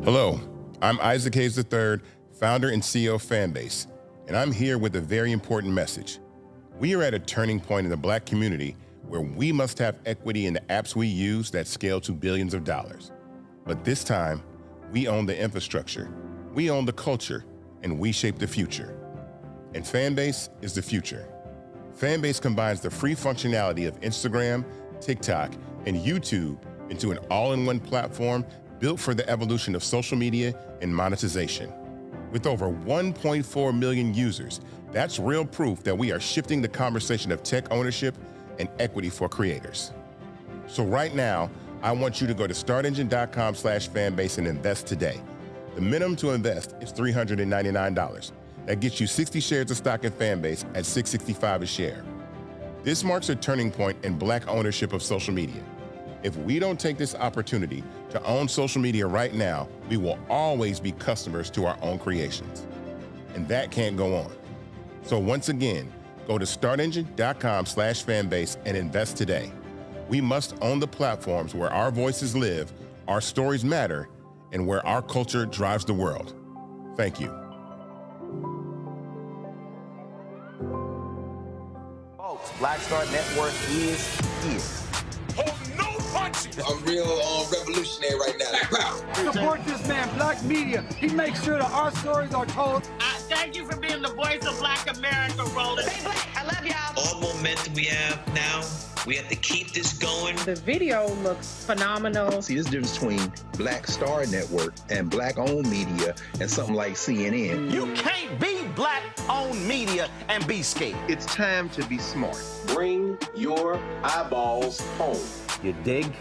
Hello, I'm Isaac Hayes III, founder and CEO of Fanbase, and I'm here with a very important message. We are at a turning point in the Black community where we must have equity in the apps we use that scale to billions of dollars. But this time, we own the infrastructure, we own the culture, and we shape the future. And Fanbase is the future. Fanbase combines the free functionality of Instagram, TikTok, and YouTube into an all-in-one platform built for the evolution of social media and monetization. With over 1.4 million users, that's real proof that we are shifting the conversation of tech ownership and equity for creators. So right now, I want you to go to startengine.com/fanbase and invest today. The minimum to invest is $399. That gets you 60 shares of stock in Fanbase at $665 a share. This marks a turning point in Black ownership of social media. If we don't take this opportunity to own social media right now, we will always be customers to our own creations. And that can't go on. So once again, go to startengine.com/fanbase and invest today. We must own the platforms where our voices live, our stories matter, and where our culture drives the world. Thank you. Folks, Black Star Network is here. I'm real revolutionary right now. Support this man, Black media. He makes sure that our stories are told. Thank you for being the voice of Black America, Roland. Stay Black. I love y'all. All momentum we have now, we have to keep this going. The video looks phenomenal. See, this difference between Black Star Network and Black-owned media and something like CNN. You can't be Black-owned media and be scared. It's time to be smart. Bring your eyeballs home. You dig?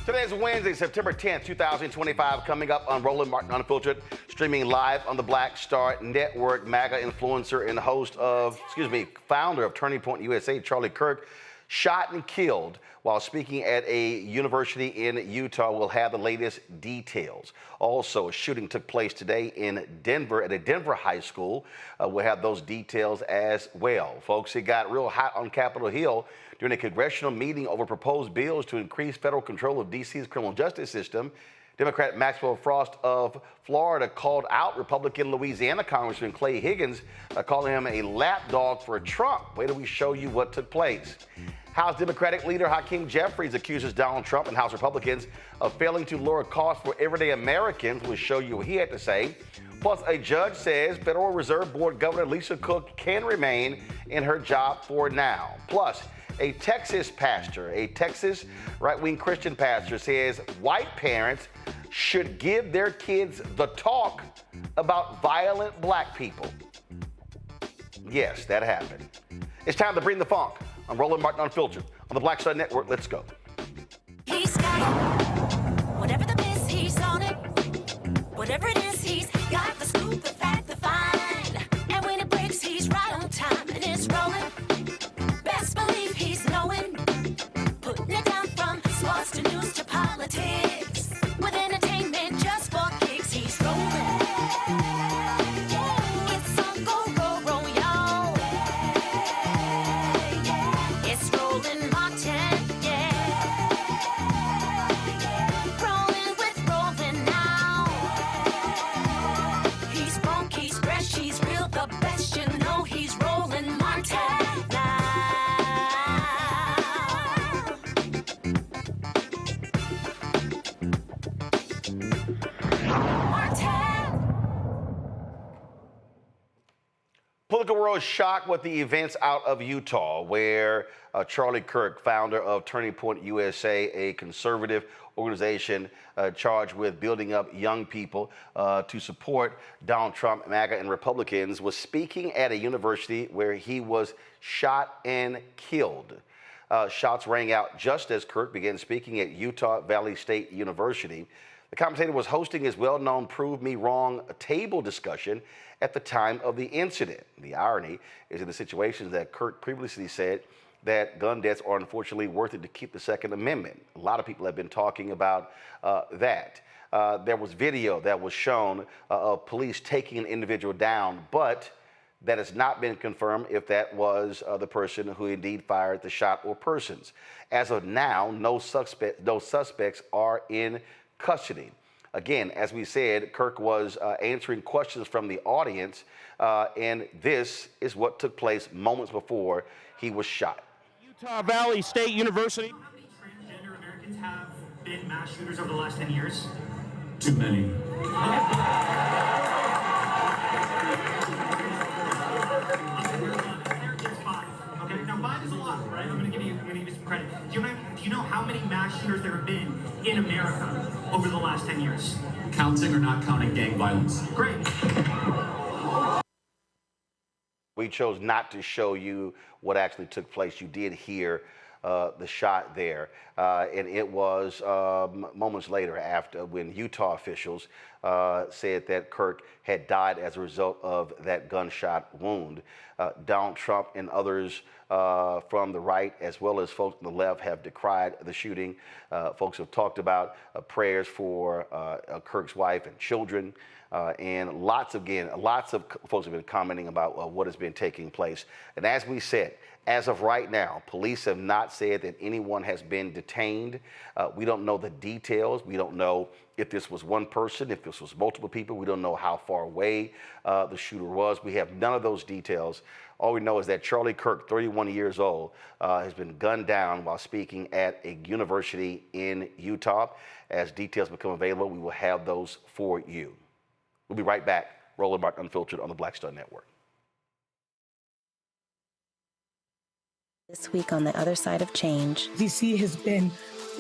Today is Wednesday, September 10th, 2025. Coming up on Roland Martin Unfiltered, streaming live on the Black Star Network. MAGA influencer and founder of Turning Point USA, Charlie Kirk, shot and killed while speaking at a university in Utah. We'll have the latest details. Also, a shooting took place today in Denver at a Denver high school. We'll have those details as well. Folks, it got real hot on Capitol Hill during a congressional meeting over proposed bills to increase federal control of D.C.'s criminal justice system. Democrat Maxwell Frost of Florida called out Republican Louisiana Congressman Clay Higgins, calling him a lapdog for Trump. Wait till we show you what took place. House Democratic Leader Hakeem Jeffries accuses Donald Trump and House Republicans of failing to lower costs for everyday Americans. We'll show you what he had to say. Plus, a judge says Federal Reserve Board Governor Lisa Cook can remain in her job for now. Plus, a Texas pastor, a Texas right-wing Christian pastor, says white parents should give their kids the talk about violent black people. Yes, that happened. It's time to bring the funk. I'm Roland Martin Unfiltered on the Black Star Network. Let's go. He's got whatever the miss, he's on it. Whatever it is, he's got the scoop, the fact, the find. And when it breaks, he's right on time and it's rolling. Best believe he's knowing. Putting it down from sports to news to politics. With entertainment just for kicks, he's rolling. It's on go, roll, roll, y'all. It's Roland Martin, yeah. Rolling with Roland now. He's funk, he's fresh, he's real, the best, you know he's Roland Martin now. Political world is shocked with the events out of Utah, where Charlie Kirk, founder of Turning Point USA, a conservative organization charged with building up young people to support Donald Trump, MAGA, and Republicans, was speaking at a university where he was shot and killed. Shots rang out just as Kirk began speaking at Utah Valley State University. The commentator was hosting his well-known Prove Me Wrong table discussion at the time of the incident. The irony is in the situations that Kirk previously said that gun deaths are unfortunately worth it to keep the Second Amendment. A lot of people have been talking about that. There was video that was shown of police taking an individual down, but that has not been confirmed if that was the person who indeed fired the shot or persons. As of now, no suspects are in custody. Again, as we said, Kirk was answering questions from the audience, and this is what took place moments before he was shot. Utah Valley State University. How many transgender Americans have been mass shooters over the last 10 years? Too many. Okay, now 5 is a lot, right? I'm gonna give you some credit. Do you know how many mass shooters there have been in America over the last 10 years? Counting or not counting gang violence? Great. We chose not to show you what actually took place. You did hear the shot there, and it was moments later after when Utah officials said that Kirk had died as a result of that gunshot wound. Donald Trump and others from the right, as well as folks on the left, have decried the shooting. Folks have talked about prayers for Kirk's wife and children. And lots of folks have been commenting about what has been taking place. And as we said, as of right now, police have not said that anyone has been detained. We don't know the details. We don't know if this was one person, if this was multiple people. We don't know how far away the shooter was. We have none of those details. All we know is that Charlie Kirk, 31 years old, has been gunned down while speaking at a university in Utah. As details become available, we will have those for you. We'll be right back. Roland Martin Unfiltered on the Black Star Network. This week on The Other Side of Change. D.C. has been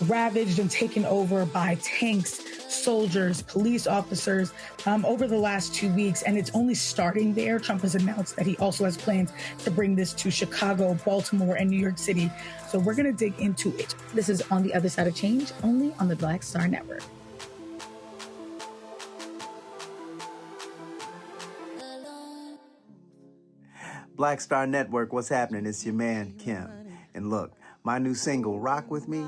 ravaged and taken over by tanks, soldiers, police officers over the last 2 weeks, and it's only starting there. Trump has announced that he also has plans to bring this to Chicago, Baltimore, and New York City. So we're going to dig into it. This is On the Other Side of Change, only on the Black Star Network. Black Star Network, what's happening? It's your man, Kim. And look, my new single, Rock With Me,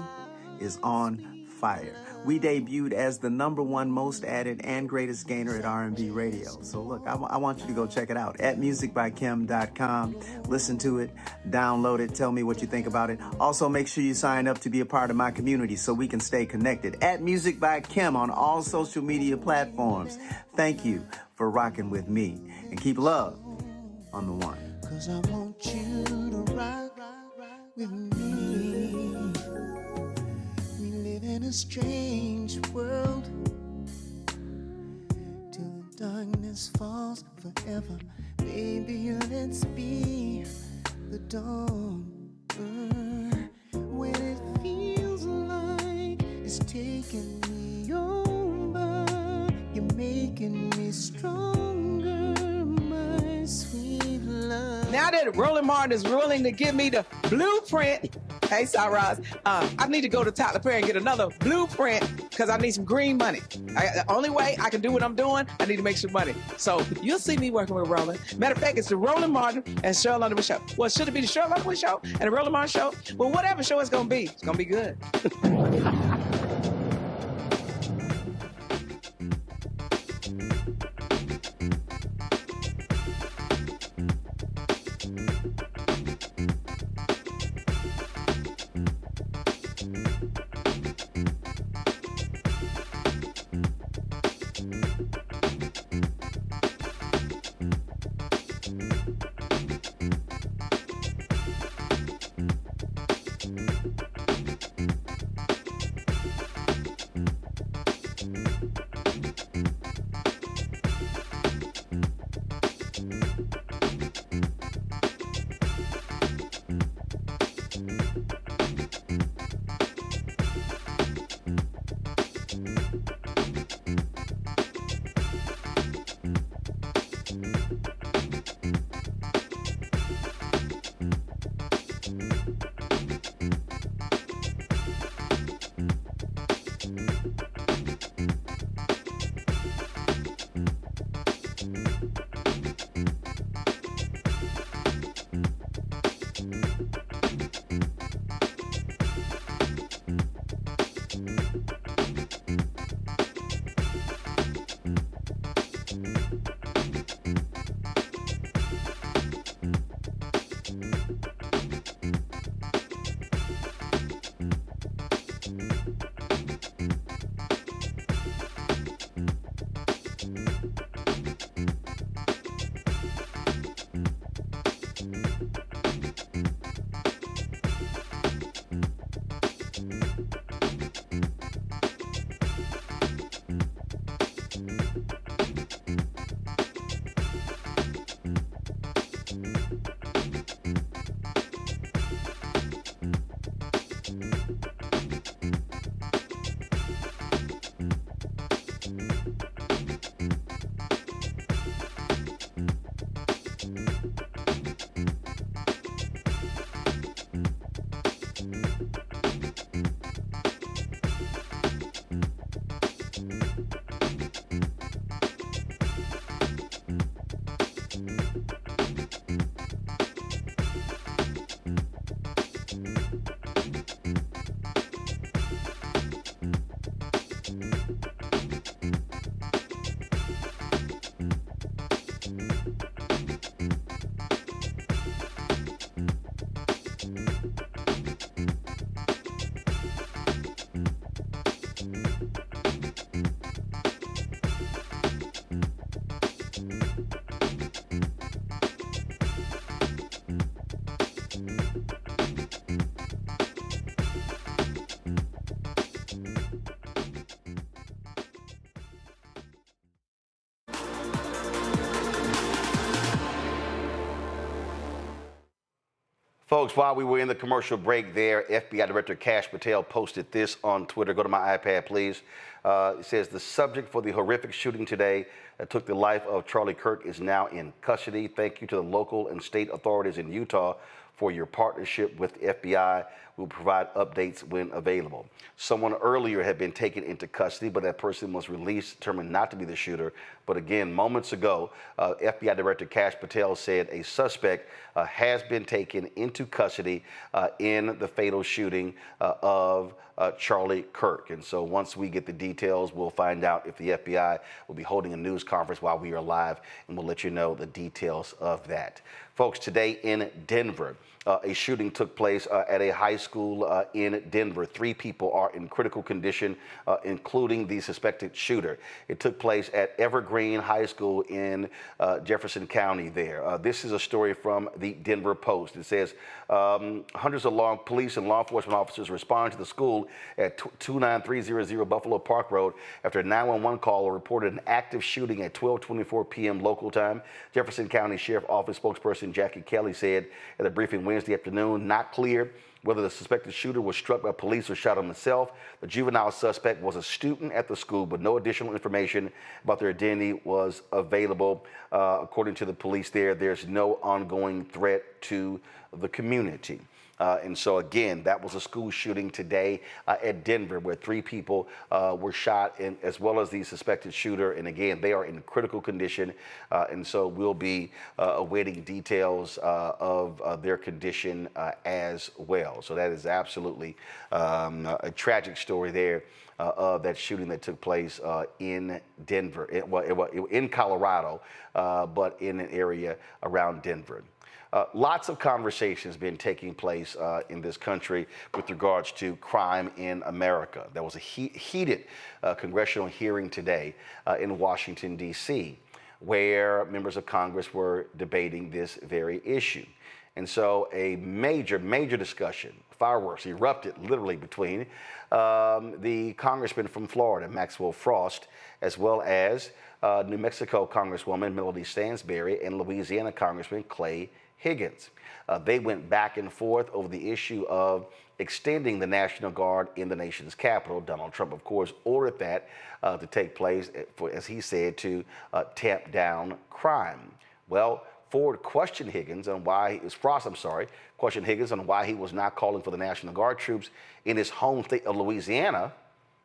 is on fire. We debuted as the #1 most added and greatest gainer at R&B radio. So look, I want you to go check it out at musicbykim.com. Listen to it, download it, tell me what you think about it. Also, make sure you sign up to be a part of my community so we can stay connected. At Music by Kim on all social media platforms. Thank you for rocking with me. And keep love on the one. 'Cause I want you to rock with me. We live in a strange world till the darkness falls forever. Baby, let's be the dawn. When it feels like it's taking me over, you're making me stronger, my sweet love. Now that Roland Martin is willing to give me the blueprint, hey, Cyrus, I need to go to Tyler Perry and get another blueprint because I need some green money. The only way I can do what I'm doing, I need to make some money. So you'll see me working with Roland. Matter of fact, it's the Roland Martin and Cheryl Underwood show. Well, should it be the Cheryl Underwood show and the Roland Martin show? Well, whatever show it's going to be good. Folks, while we were in the commercial break there, FBI Director Kash Patel posted this on Twitter. Go to my iPad, please. It says, the subject for the horrific shooting today that took the life of Charlie Kirk is now in custody. Thank you to the local and state authorities in Utah for your partnership with the FBI. We'll provide updates when available. Someone earlier had been taken into custody, but that person was released, determined not to be the shooter. But again, moments ago, FBI Director Kash Patel said a suspect has been taken into custody in the fatal shooting of Charlie Kirk. And so once we get the details, we'll find out if the FBI will be holding a news conference while we are live, and we'll let you know the details of that. Folks, today in Denver, a shooting took place at a high school in Denver. 3 people are in critical condition, including the suspected shooter. It took place at Evergreen High School in Jefferson County there. This is a story from the Denver Post. It says hundreds of police and law enforcement officers responded to the school at 29300 Buffalo Park Road after a 911 call reported an active shooting at 12:24 p.m. local time. Jefferson County Sheriff Office spokesperson Jackie Kelly said at a briefing Wednesday afternoon, not clear whether the suspected shooter was struck by police or shot himself. The juvenile suspect was a student at the school, but no additional information about their identity was available. According to the police there's no ongoing threat to the community. And so, again, that was a school shooting today at Denver where 3 people were shot, as well as the suspected shooter. And, again, they are in critical condition. And so we'll be awaiting details of their condition as well. So that is absolutely a tragic story there of that shooting that took place in Denver, in Colorado, but in an area around Denver. Lots of conversations been taking place in this country with regards to crime in America. There was a heated congressional hearing today in Washington, D.C., where members of Congress were debating this very issue. And so a major discussion, fireworks erupted literally between the congressman from Florida, Maxwell Frost, as well as New Mexico Congresswoman Melody Stansbury and Louisiana Congressman Clay Higgins. They went back and forth over the issue of extending the National Guard in the nation's capital. Donald Trump, of course, ordered that to take place, as he said, to tamp down crime. Well, Frost questioned Higgins on why he was not calling for the National Guard troops in his home state of Louisiana,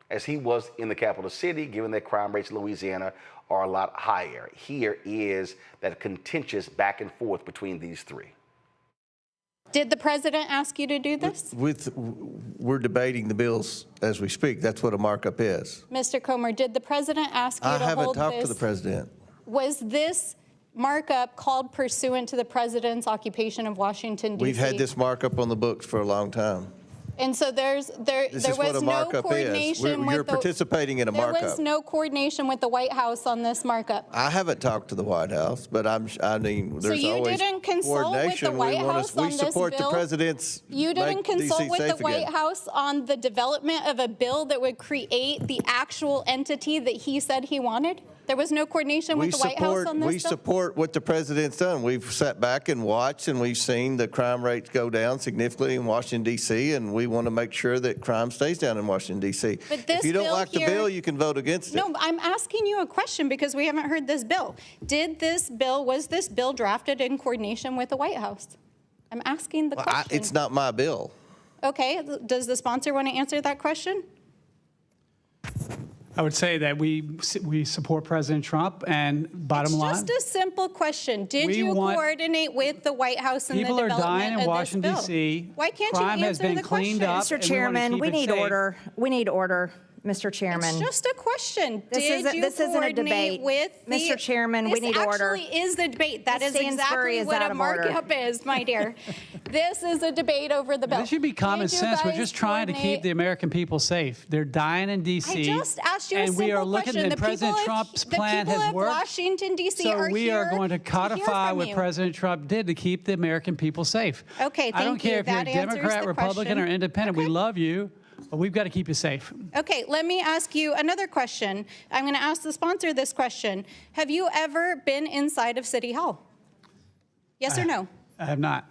as he was in the capital city, given that crime rates in Louisiana are a lot higher. Here is that contentious back and forth between these 3. Did the president ask you to do this? We're debating the bills as we speak. That's what a markup is. Mr. Comer, did the president ask you to hold this? I haven't talked to the president. Was this markup called pursuant to the president's occupation of Washington, D.C.? We've had this markup on the books for a long time. And so there was no coordination. You're participating in a markup. There was no coordination with the White House on this markup. I haven't talked to the White House, but I mean, there's so always didn't consult with the White House on this bill? We support the president's. You didn't consult with the White House on the development of a bill that would create the actual entity that he said he wanted? There was no coordination with the White House on this bill? We support what the president's done. We've sat back and watched, and we've seen the crime rates go down significantly in Washington, D.C., and we want to make sure that crime stays down in Washington, D.C. If you don't like the bill, you can vote against it. No, I'm asking you a question because we haven't heard this bill. Was this bill drafted in coordination with the White House? I'm asking the question. It's not my bill. Okay. Does the sponsor want to answer that question? I would say that we support President Trump, and bottom line. It's just a simple question. Did you coordinate with the White House in the development of this bill? People are dying in Washington, D.C. Why can't you answer the question? Mr. Chairman, we need order. We need order. Mr. Chairman. It's just a question. This isn't a debate. Mr. Chairman, we need order. This actually is the debate. That is exactly what a markup is, my dear. This is a debate over the bill. This should be common sense. We're just trying to keep the American people safe. They're dying in D.C. I just asked you a simple question. And we are looking at President Trump's plan has worked. Washington, D.C. are here. So we are going to codify what President Trump did to keep the American people safe. Okay, thank you. I don't care if you're a Democrat, Republican, or Independent. We love you. But we've got to keep you safe. Okay, let me ask you another question. I'm going to ask the sponsor this question. Have you ever been inside of City Hall? Yes or no? I have not.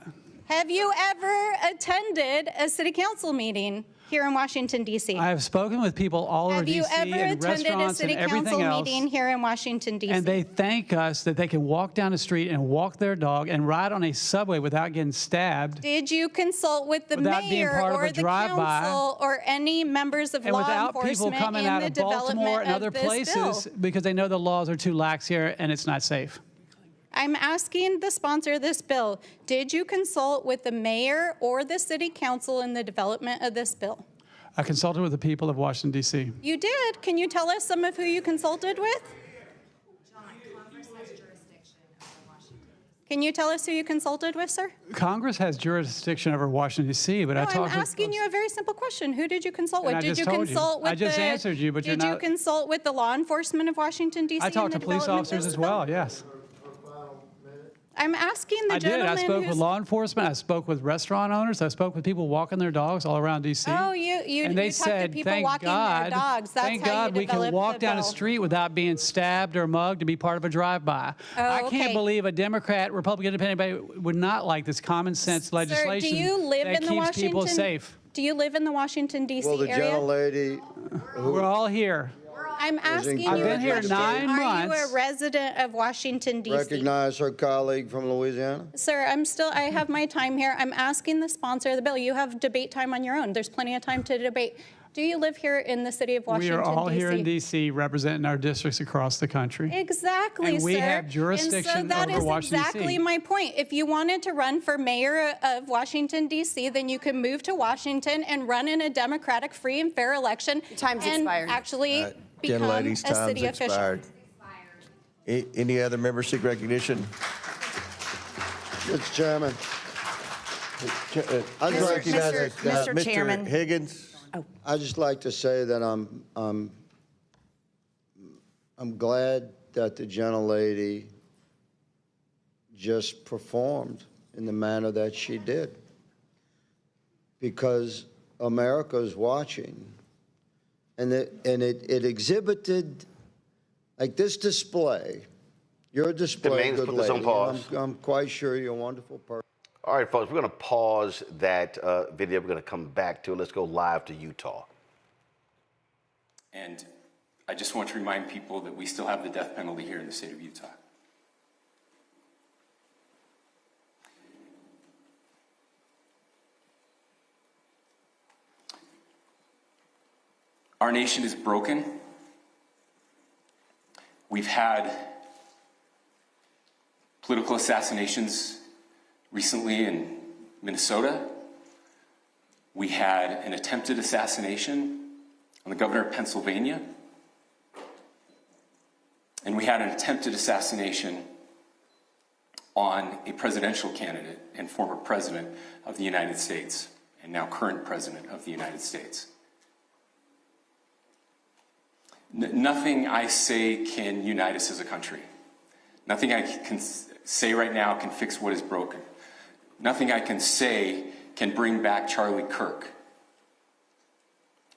Have you ever attended a city council meeting here in Washington, D.C.? I have spoken with people all over D.C. Have you ever and attended a restaurants city and everything council else. meeting here in Washington, D.C.? And they thank us that they can walk down the street and walk their dog and ride on a subway without getting stabbed. Did you consult with the Without being mayor part of or a the drive-by. council or any members of And law without people enforcement coming in out the of Baltimore development and other of this places bill? because they know the laws are too lax here and it's not safe. I'm asking the sponsor of this bill, did you consult with the mayor or the city council in the development of this bill? I consulted with the people of Washington, D.C. You did. Can you tell us some of who you consulted with? Can you tell us who you consulted with, sir? Congress has jurisdiction over Washington, D.C., but No, I I'm talked asking you a very simple question. Who did you consult with? And I Did just you told you. consult with I just answered you, but you're Did you not- consult with the law enforcement of Washington, D.C.? I talked to in the police development of officers this as bill? well, yes. I'm asking the I did. gentleman I spoke with who's- law enforcement. I spoke with restaurant owners. I spoke with people walking their dogs all around D.C. Oh, you and they talked said, to people thank walking God, their dogs. That's thank how God you we can developed walk the down the bill. street without being stabbed or mugged to be part of a drive-by. Oh, I can't okay. believe a Democrat, Republican, Independent would not like this common sense legislation Sir, do you live that in the keeps Washington? people safe. Do you live in the Washington, D.C. Well, the area? gentlelady We're all here. I'm asking you I've been a here question. 9 Are months. you a resident of Washington, D.C.? recognize her colleague from Louisiana. Sir, I have my time here. I'm asking the sponsor of the bill. You have debate time on your own. There's plenty of time to debate. Do you live here in the city of We Washington, are all D.C.? here in D.C. representing our districts across the country. Exactly, And we sir. have jurisdiction and so that over is Washington, exactly D.C. my point. If you wanted to run for mayor of Washington, D.C., then you could move to Washington and run in a democratic, free, and fair election. Time's and expired. actually become a Gentlelady's time's city official. expired. Any other member seek recognition? Mr. Chairman. I'd Mr. like to Mr. Chairman. Higgins. I'd just like to say that I'm glad that the gentlelady just performed in the manner that she did, because America is watching, and it exhibited, like this display. Your display, Jermaine's good put this on lady. pause. I'm quite sure you're a wonderful person. All right, folks, we're going to pause that video. We're going to come back to it. Let's go live to Utah. And I just want to remind people that we still have the death penalty here in the state of Utah. Our nation is broken. We've had political assassinations recently in Minnesota. We had an attempted assassination on the governor of Pennsylvania. And we had an attempted assassination on a presidential candidate and former president of the United States, and now current president of the United States. Nothing I say can unite us as a country. Nothing I can say right now can fix what is broken. Nothing I can say can bring back Charlie Kirk.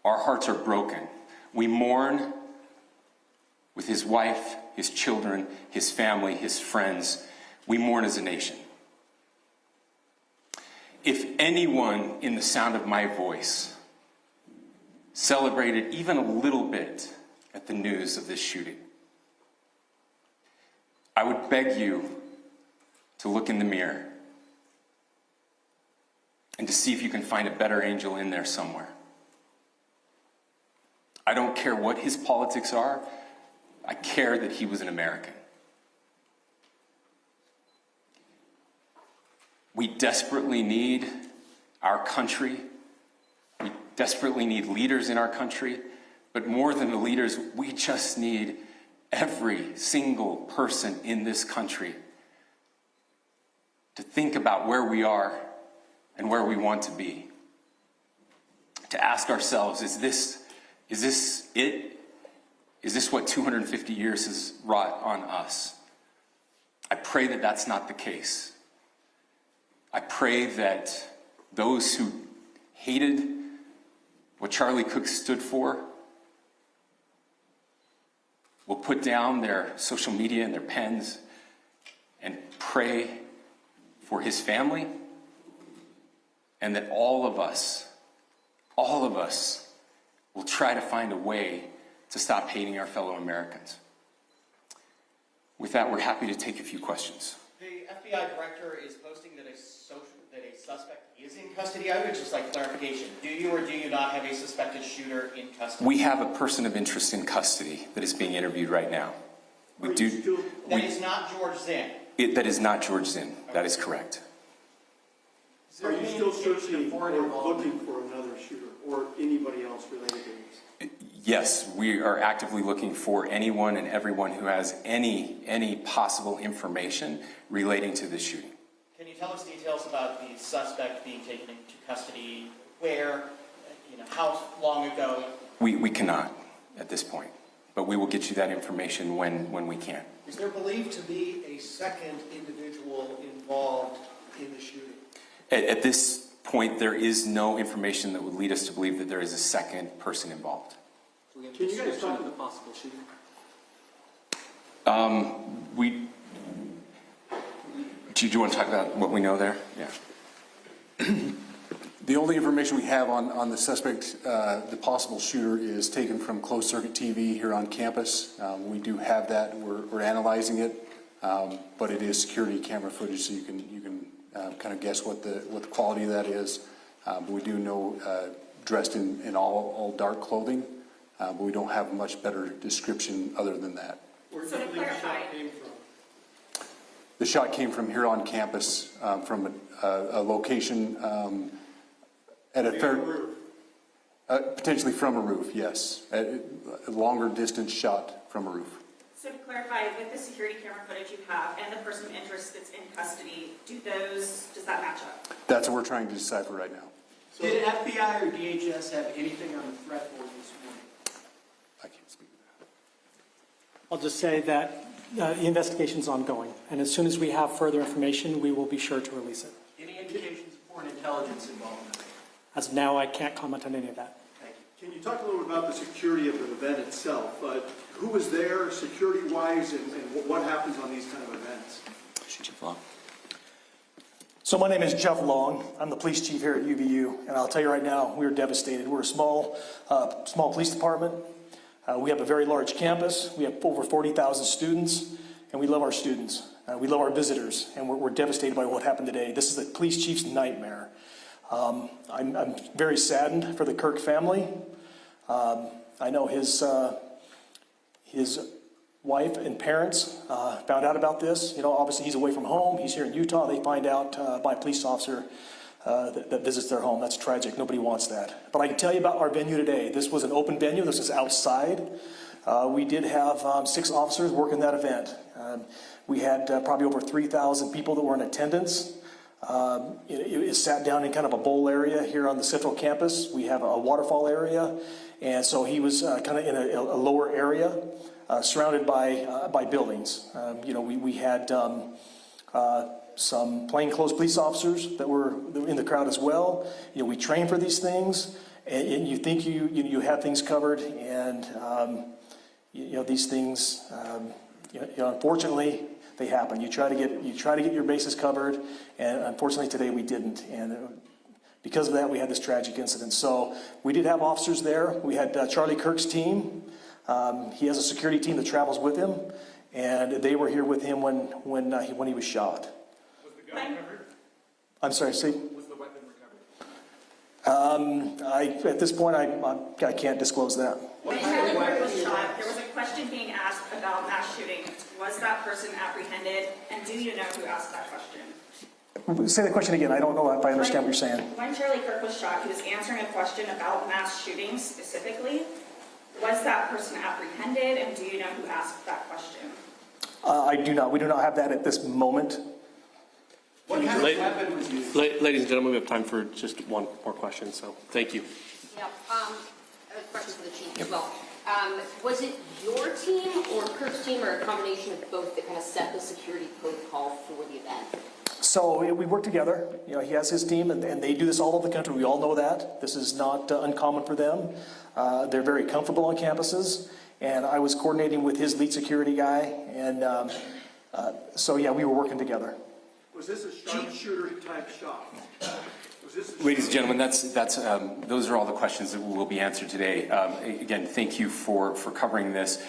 Our hearts are broken. We mourn with his wife, his children, his family, his friends. We mourn as a nation. If anyone in the sound of my voice celebrated even a little bit at the news of this shooting, I would beg you to look in the mirror and to see if you can find a better angel in there somewhere. I don't care what his politics are. I care that he was an American. We desperately need our country. We desperately need leaders in our country. But more than the leaders, we just need every single person in this country to think about where we are and where we want to be. To ask ourselves, is this it? Is this what 250 years has wrought on us? I pray that that's not the case. I pray that those who hated what Charlie Kirk stood for will put down their social media and their pens and pray for his family and that all of us will try to find a way to stop hating our fellow Americans. With that, we're happy to take a few questions. The FBI director is posting that a suspect is in custody. I would just like clarification. Do you or do you not have a suspected shooter in custody? We have a person of interest in custody that is being interviewed right now. That is not George Zinn. That is not George Zinn. That is correct. Are you still searching or looking for another shooter or anybody else related to this? Yes, we are actively looking for anyone and everyone who has any possible information relating to this shooting. Can you tell us details about the suspect being taken into custody? Where? How long ago? We cannot at this point, but we will get you that information when we can. Is there believed to be a second individual involved in the shooting? At this point, there is no information that would lead us to believe that there is a second person involved. Can you guys talk to the possible shooting? Do you want to talk about what we know there? Yeah. The only information we have on the suspect, the possible shooter, is taken from closed circuit TV here on campus. We do have that. We're analyzing it, but it is security camera footage, so you can kind of guess what the quality of that is. But we do know dressed in all dark clothing, but we don't have much better description other than that. Where do you think the shot came from? The shot came from here on campus, from a location at a fair, potentially from a roof, yes. A longer distance shot from a roof. So to clarify, with the security camera footage you have and the person of interest that's in custody, does that match up? That's what we're trying to decipher right now. So did FBI or DHS have anything on the threat board this morning? I can't speak to that. I'll just say that the investigation's ongoing, and as soon as we have further information, we will be sure to release it. Any indications of foreign intelligence involvement? As of now, I can't comment on any of that. Thank you. Can you talk a little bit about the security of the event itself? Who was there security-wise, and what happens on these kind of events? Chief Long. So my name is Jeff Long. I'm the police chief here at UVU, and I'll tell you right now, we're devastated. We're a small police department. We have a very large campus. We have over 40,000 students, and we love our students. We love our visitors, and we're devastated by what happened today. This is the police chief's nightmare. I'm very saddened for the Kirk family. I know his wife and parents found out about this. Obviously he's away from home. He's here in Utah. They find out by a police officer that visits their home. That's tragic. Nobody wants that. But I can tell you about our venue today. This was an open venue. This is outside. We did have 6 officers working that event. We had probably over 3,000 people that were in attendance. It sat down in kind of a bowl area here on the central campus. We have a waterfall area. And so he was kind of in a lower area, surrounded by buildings. We had some plainclothes police officers that were in the crowd as well. We train for these things, and you think you have things covered, and these things, unfortunately, they happen. You try to get your bases covered, and unfortunately today we didn't. And because of that, we had this tragic incident. So we did have officers there. We had Charlie Kirk's team. He has a security team that travels with him, and they were here with him when he was shot. Was the gun recovered? I'm sorry, see? Was the weapon recovered? At this point, I can't disclose that. When Charlie Kirk was shot, there was a question being asked about mass shootings. Was that person apprehended, and do you know who asked that question? Say the question again. I don't know if I understand what you're saying. When Charlie Kirk was shot, he was answering a question about mass shootings specifically. Was that person apprehended, and do you know who asked that question? I do not. We do not have that at this moment. What kind of weapon was used? Ladies and gentlemen, we have time for just one more question, so thank you. Yep. A question for the chief as well. Was it your team or Kirk's team, or a combination of both, that kind of set the security protocol for the event? So we work together. He has his team, and they do this all over the country. We all know that. This is not uncommon for them. They're very comfortable on campuses, and I was coordinating with his lead security guy, and so yeah, we were working together. Was this a sharpshooter type shot? Was Ladies and gentlemen, those are all the questions that will be answered today. Again, thank you for covering this.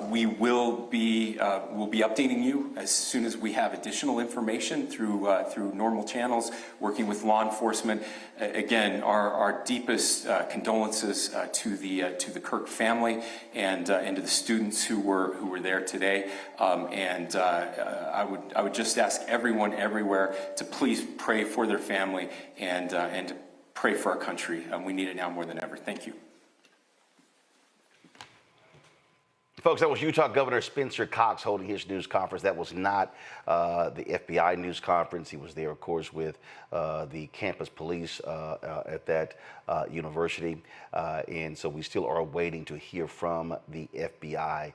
We will be updating you as soon as we have additional information through normal channels, working with law enforcement. Again, our deepest condolences to the Kirk family and to the students who were there today. I would just ask everyone everywhere to please pray for their family and to pray for our country. We need it now more than ever. Thank you. Folks, that was Utah Governor Spencer Cox holding his news conference. That was not the FBI news conference. He was there, of course, with the campus police at that university. And so we still are waiting to hear from the FBI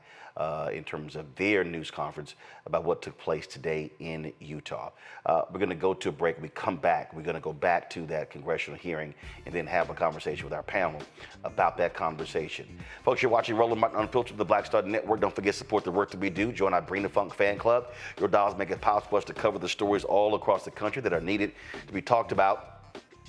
in terms of their news conference about what took place today in Utah. We're going to go to a break. When we come back, we're going to go back to that congressional hearing and then have a conversation with our panel about that conversation. Folks, you're watching Roland Martin Unfiltered, the Black Star Network. Don't forget to support the work that we do. Join our Bring the Funk fan club. Your dollars make it possible for us to cover the stories all across the country that are needed to be talked about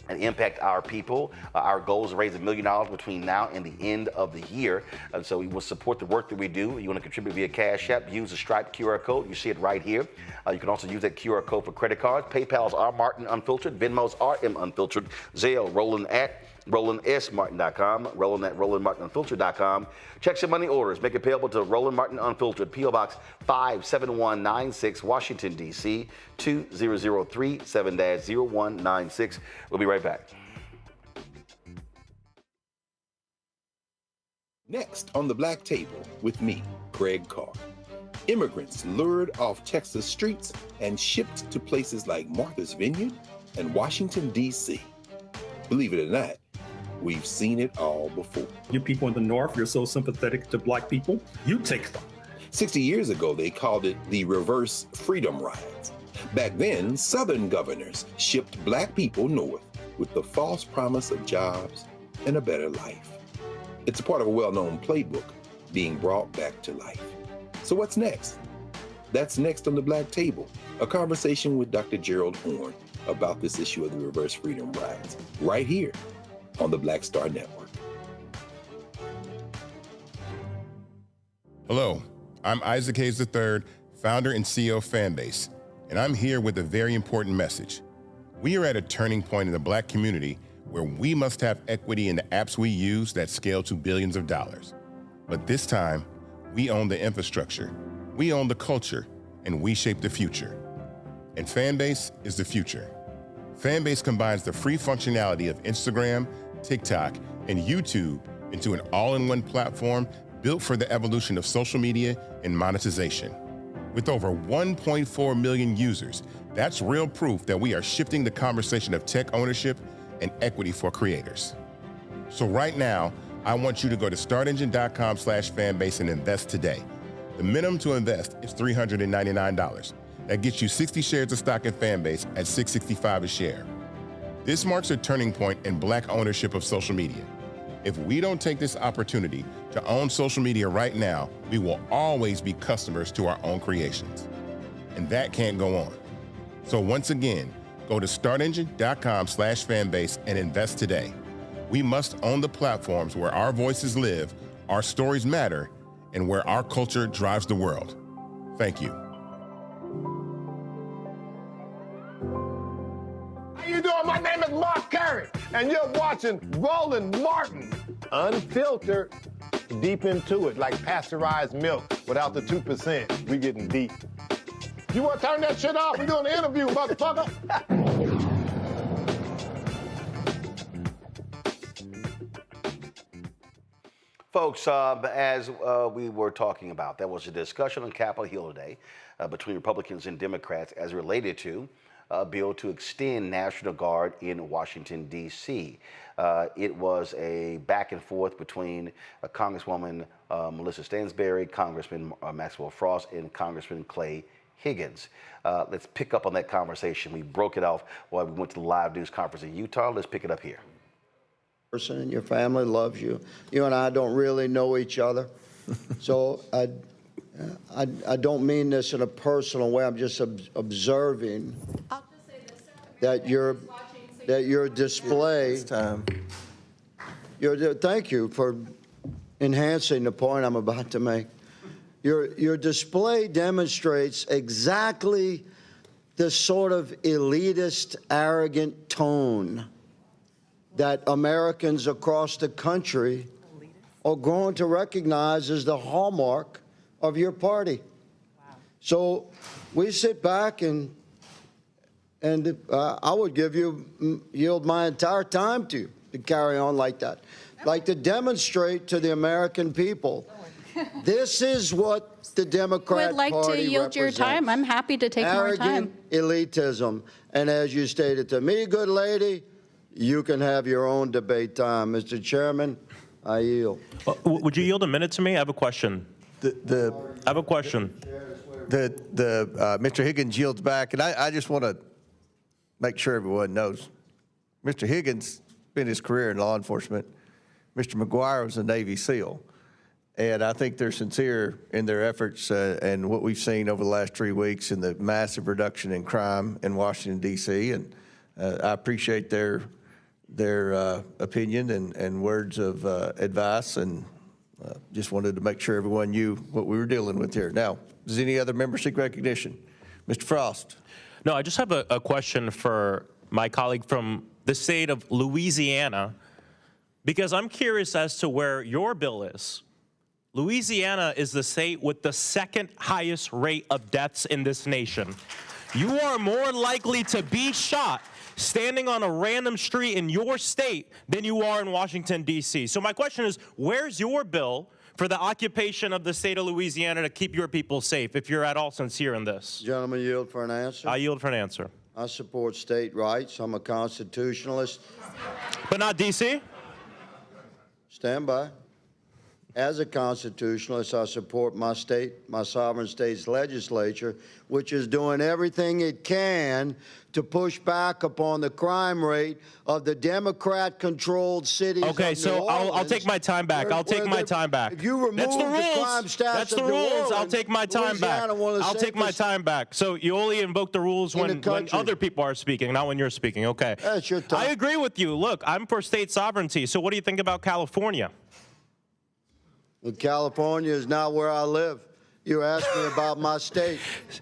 and impact our people. Our goal is to raise $1 million between now and the end of the year. And so we will support the work that we do. You want to contribute via Cash App, use the Stripe QR code. You see it right here. You can also use that QR code for credit cards. PayPal's R Martin Unfiltered. Venmo's RM Unfiltered. Zelle, Roland at RolandSMartin.com, Roland at RolandMartinUnfiltered.com. Checks and money orders. Make it payable to Roland Martin Unfiltered, P.O. Box 57196, Washington, D.C. 20037-0196. We'll be right back. Next on the Black Table with me, Greg Carr. Immigrants lured off Texas streets and shipped to places like Martha's Vineyard and Washington, D.C. Believe it or not, we've seen it all before. You people in the North, you're so sympathetic to Black people, you take them. 60 years ago, they called it the reverse freedom rides. Back then, Southern governors shipped Black people north with the false promise of jobs and a better life. It's a part of a well-known playbook being brought back to life. So what's next? That's next on the Black Table, a conversation with Dr. Gerald Horne about this issue of the reverse freedom rides, right here on the Black Star Network. Hello, I'm Isaac Hayes III, founder and CEO of Fanbase, and I'm here with a very important message. We are at a turning point in the Black community where we must have equity in the apps we use that scale to billions of dollars. But this time, we own the infrastructure, we own the culture, and we shape the future. And Fanbase is the future. Fanbase combines the free functionality of Instagram, TikTok, and YouTube into an all-in-one platform built for the evolution of social media and monetization. With over 1.4 million users, that's real proof that we are shifting the conversation of tech ownership and equity for creators. So right now, I want you to go to startengine.com/fanbase and invest today. The minimum to invest is $399. That gets you 60 shares of stock in Fanbase at $665 a share. This marks a turning point in Black ownership of social media. If we don't take this opportunity to own social media right now, we will always be customers to our own creations. And that can't go on. So once again, go to startengine.com/fanbase and invest today. We must own the platforms where our voices live, our stories matter, and where our culture drives the world. Thank you. How you doing? My name is Mark Carey, and you're watching Roland Martin Unfiltered. Deep into it, like pasteurized milk without the 2%. We getting deep. You want to turn that shit off? We're doing an interview, motherfucker. Folks, as we were talking about, there was a discussion on Capitol Hill today between Republicans and Democrats as related to a bill to extend National Guard in Washington, D.C. It was a back and forth between Congresswoman Melissa Stansbury, Congressman Maxwell Frost, and Congressman Clay Higgins. Let's pick up on that conversation. We broke it off while we went to the live news conference in Utah. Let's pick it up here. Person and your family loves you. You and I don't really know each other. So I don't mean this in a personal way. I'm just observing that you're that your display. Thank you for enhancing the point I'm about to make. Your display demonstrates exactly the sort of elitist, arrogant tone that Americans across the country are going to recognize as the hallmark of your party. So we sit back and I would yield my entire time to carry on like that, like to demonstrate to the American people, this is what the Democrat Party would like to yield represents. your time. I'm happy to take more time. Arrogant elitism. And as you stated to me, good lady, you can have your own debate time. Mr. Chairman, I yield. Would you yield a minute to me? I have a question. I have a question. Mr. Higgins yields back, and I just want to make sure everyone knows. Mr. Higgins spent his career in law enforcement. Mr. McGuire was a Navy SEAL. And I think they're sincere in their efforts and what we've seen over the last 3 weeks in the massive reduction in crime in Washington, D.C. And I appreciate their opinion and words of advice, and just wanted to make sure everyone knew what we were dealing with here. Now, does any other member seek recognition? Mr. Frost. No, I just have a question for my colleague from the state of Louisiana, because I'm curious as to where your bill is. Louisiana is the state with the second highest rate of deaths in this nation. You are more likely to be shot standing on a random street in your state than you are in Washington, D.C. So my question is, where's your bill for the occupation of the state of Louisiana to keep your people safe, if you're at all sincere in this? Gentlemen, yield for an answer? I yield for an answer. I support state rights. I'm a constitutionalist. But not D.C.? Stand by. As a constitutionalist, I support my state, my sovereign state's legislature, which is doing everything it can to push back upon the crime rate of the Democrat-controlled cities. Okay, so I'll take my time back. I'll take my time back. If you remove That's the rules. the crime stats That's of the New rules. Orleans, I'll take my time back. I'll take my time back. So you only invoke the rules when other people are speaking, not when you're speaking. Okay. That's your time. I agree with you. Look, I'm for state sovereignty. So what do you think about California? California is not where I live. You asked me about my state.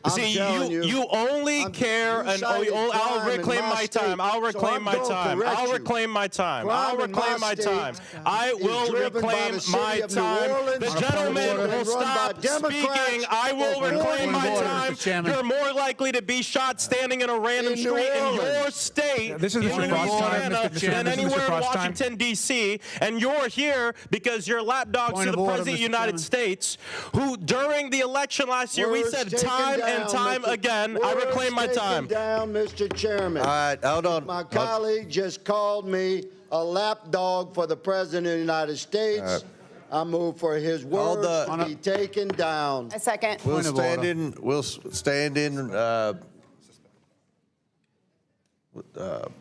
See, you only care, and I'll reclaim my time. I'll reclaim my time. I'll reclaim my time. I'll reclaim my time. I will reclaim my time. The gentleman will stop speaking. I will reclaim my time. You're more likely to be shot standing in a random street in your state, in Louisiana, than anywhere in Washington, D.C. And you're here because you're lapdogs to the President of the United States, who during the election last year, we said time and time again, I reclaim my time. Down, Mr. Chairman. All right, hold on. My colleague just called me a lapdog for the President of the United States. I move for his words to be taken down. A second. We'll stand in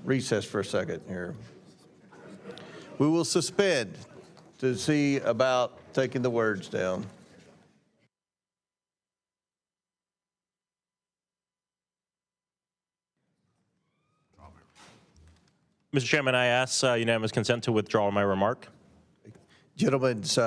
recess for a second here. We will suspend to see about taking the words down. Mr. Chairman, I ask unanimous consent to withdraw my remark. Gentlemen's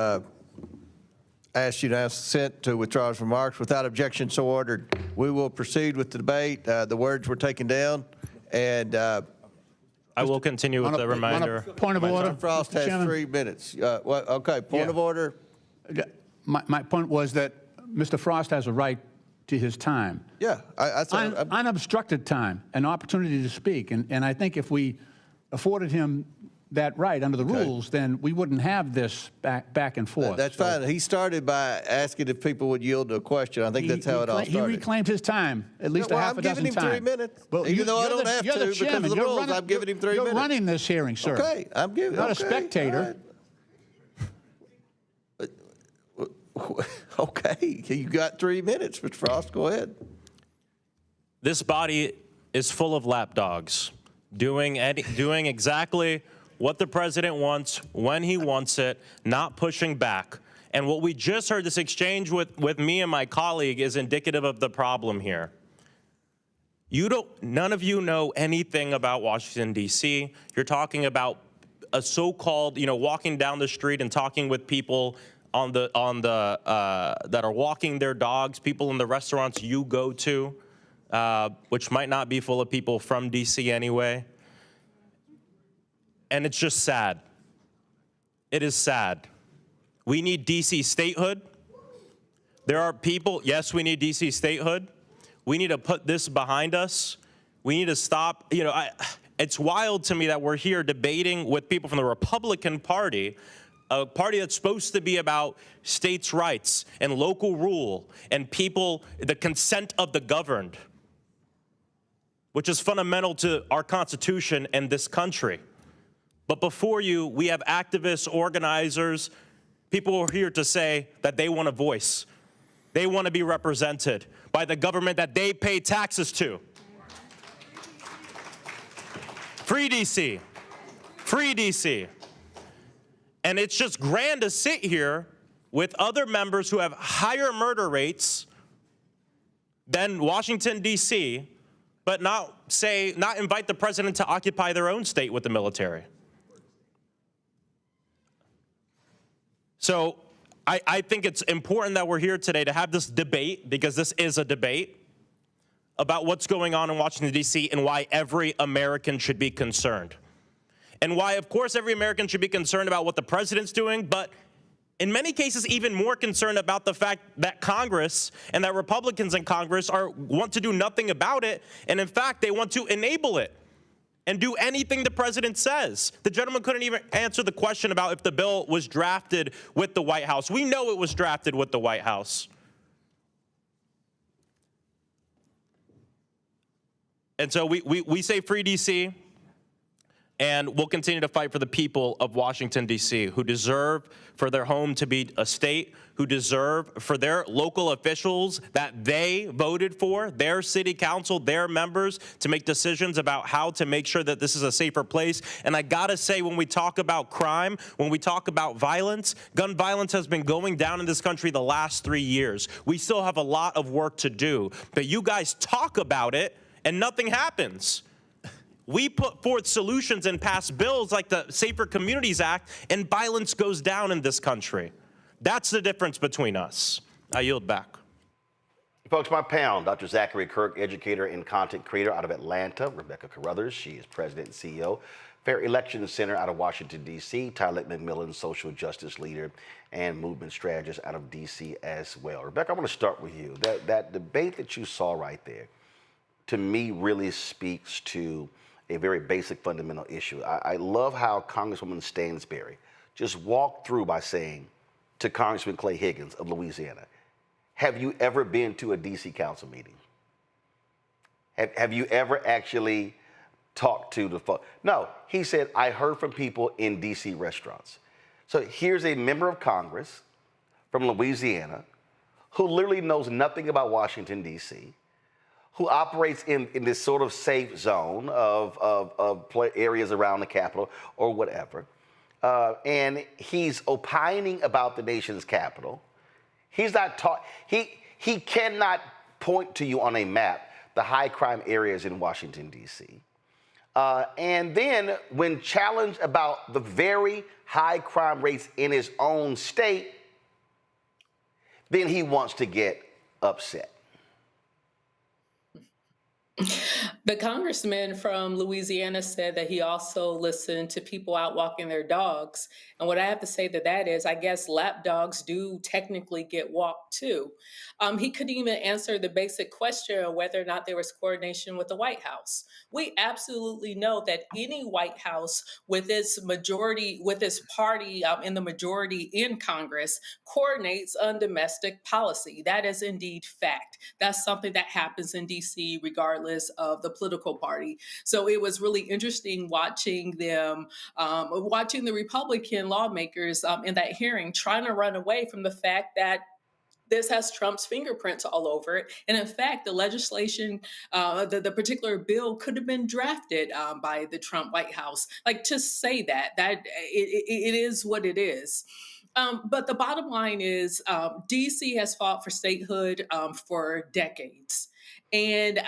asked unanimous consent to withdraw his remarks. Without objection, so ordered. We will proceed with the debate. The words were taken down, and I will continue with the reminder. Point of order. Mr. Frost has Chairman. 3 minutes. Okay, point of order. My point was that Mr. Frost has a right to his time. Yeah, unobstructed time, an opportunity to speak. And I think if we afforded him that right under the rules, then we wouldn't have this back and forth. That's fine. He started by asking if people would yield to a question. I think that's how it all started. He reclaimed his time, at least a half a dozen times. I'm giving him 3 minutes. Well, even though I don't have to because of the rules, I'm giving him 3 minutes. You're running this hearing, sir. Okay, I'm giving. Not a spectator. Okay, you got 3 minutes, Mr. Frost. Go ahead. This body is full of lapdogs, doing exactly what the president wants, when he wants it, not pushing back. And what we just heard, this exchange with me and my colleague, is indicative of the problem here. None of you know anything about Washington, D.C. You're talking about a so-called, walking down the street and talking with people that are walking their dogs, people in the restaurants you go to, which might not be full of people from D.C. anyway. And it's just sad. It is sad. We need D.C. statehood. There are people, yes, we need D.C. statehood. We need to put this behind us. We need to stop. It's wild to me that we're here debating with people from the Republican Party, a party that's supposed to be about states' rights and local rule and people, the consent of the governed, which is fundamental to our Constitution and this country. But before you, we have activists, organizers, people who are here to say that they want a voice. They want to be represented by the government that they pay taxes to. Free DC. Free DC. And it's just grand to sit here with other members who have higher murder rates than Washington, D.C., but not invite the president to occupy their own state with the military. So I think it's important that we're here today to have this debate, because this is a debate about what's going on in Washington, D.C., and why every American should be concerned. And why, of course, every American should be concerned about what the president's doing, but in many cases, even more concerned about the fact that Congress and that Republicans in Congress want to do nothing about it, and in fact, they want to enable it and do anything the president says. The gentleman couldn't even answer the question about if the bill was drafted with the White House. We know it was drafted with the White House. And so we say free D.C., and we'll continue to fight for the people of Washington, D.C., who deserve for their home to be a state, who deserve for their local officials that they voted for, their city council, their members, to make decisions about how to make sure that this is a safer place. And I gotta say, when we talk about crime, when we talk about violence, gun violence has been going down in this country the last 3 years. We still have a lot of work to do, but you guys talk about it and nothing happens. We put forth solutions and pass bills like the Safer Communities Act, and violence goes down in this country. That's the difference between us. I yield back. Folks, my panel, Dr. Zachary Kirk, educator and content creator out of Atlanta. Rebecca Carruthers, she is president and CEO. Fair Election Center out of Washington, D.C. Tyler McMillan, social justice leader and movement strategist out of D.C. as well. Rebecca, I want to start with you. That debate that you saw right there, to me, really speaks to a very basic fundamental issue. I love how Congresswoman Stansberry just walked through by saying to Congressman Clay Higgins of Louisiana, have you ever been to a D.C. council meeting? Have you ever actually talked to the folks? No, he said, I heard from people in D.C. restaurants. So here's a member of Congress from Louisiana who literally knows nothing about Washington, D.C., who operates in this sort of safe zone of areas around the Capitol or whatever. And he's opining about the nation's capital. He's not he cannot point to you on a map the high crime areas in Washington, D.C. And then when challenged about the very high crime rates in his own state, then he wants to get upset. The congressman from Louisiana said that he also listened to people out walking their dogs. And what I have to say to that is, I guess lap dogs do technically get walked too. He couldn't even answer the basic question of whether or not there was coordination with the White House. We absolutely know that any White House with its majority, with its party in the majority in Congress, coordinates on domestic policy. That is indeed fact. That's something that happens in DC regardless of the political party. So it was really interesting watching them, watching the Republican lawmakers in that hearing trying to run away from the fact that this has Trump's fingerprints all over it. And in fact, the legislation, the particular bill could have been drafted by the Trump White House. Like, to say that it is what it is. But the bottom line is DC has fought for statehood for decades. And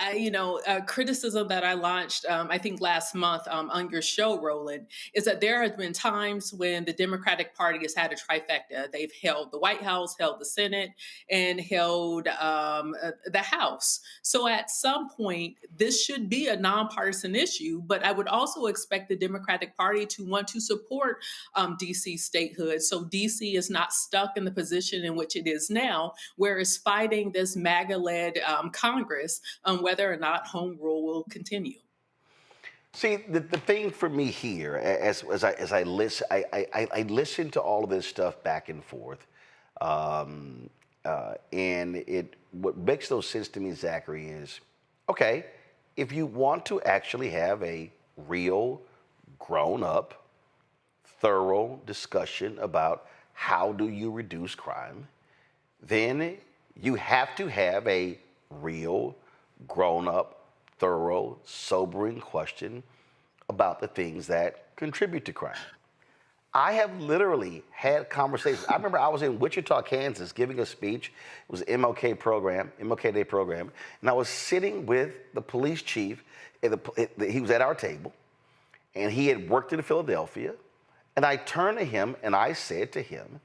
criticism that I launched, I think last month on your show, Roland, is that there have been times when the Democratic Party has had a trifecta. They've held the White House, held the Senate, and held the House. So at some point, this should be a nonpartisan issue, but I would also expect the Democratic Party to want to support DC statehood. So DC is not stuck in the position in which it is now, where it's fighting this MAGA-led Congress on whether or not home rule will continue. See, the thing for me here, as I listen, I listen to all of this stuff back and forth, and what makes no sense to me, Zachary, is okay, if you want to actually have a real, grown-up, thorough discussion about how do you reduce crime, then you have to have a real, grown-up, thorough, sobering question about the things that contribute to crime. I have literally had conversations. I remember I was in Wichita, Kansas, giving a speech. It was an MLK Day program, and I was sitting with the police chief. He was at our table, and he had worked in Philadelphia. And I turned to him and I said to him,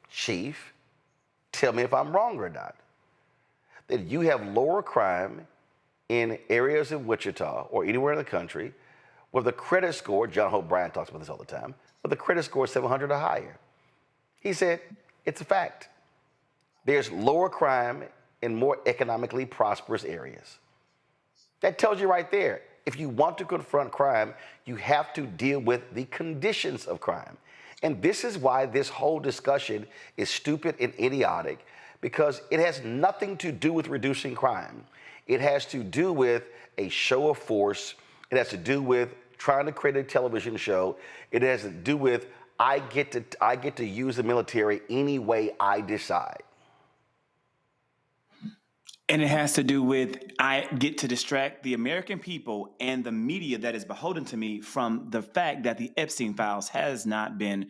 Chief, tell me if I'm wrong or not. That you have lower crime in areas of Wichita or anywhere in the country where the credit score, John Hope Bryant talks about this all the time, but the credit score is 700 or higher. He said, it's a fact. There's lower crime in more economically prosperous areas. That tells you right there, if you want to confront crime, you have to deal with the conditions of crime. And this is why this whole discussion is stupid and idiotic, because it has nothing to do with reducing crime. It has to do with a show of force. It has to do with trying to create a television show. It has to do with I get to use the military any way I decide. And it has to do with I get to distract the American people and the media that is beholden to me from the fact that the Epstein files have not been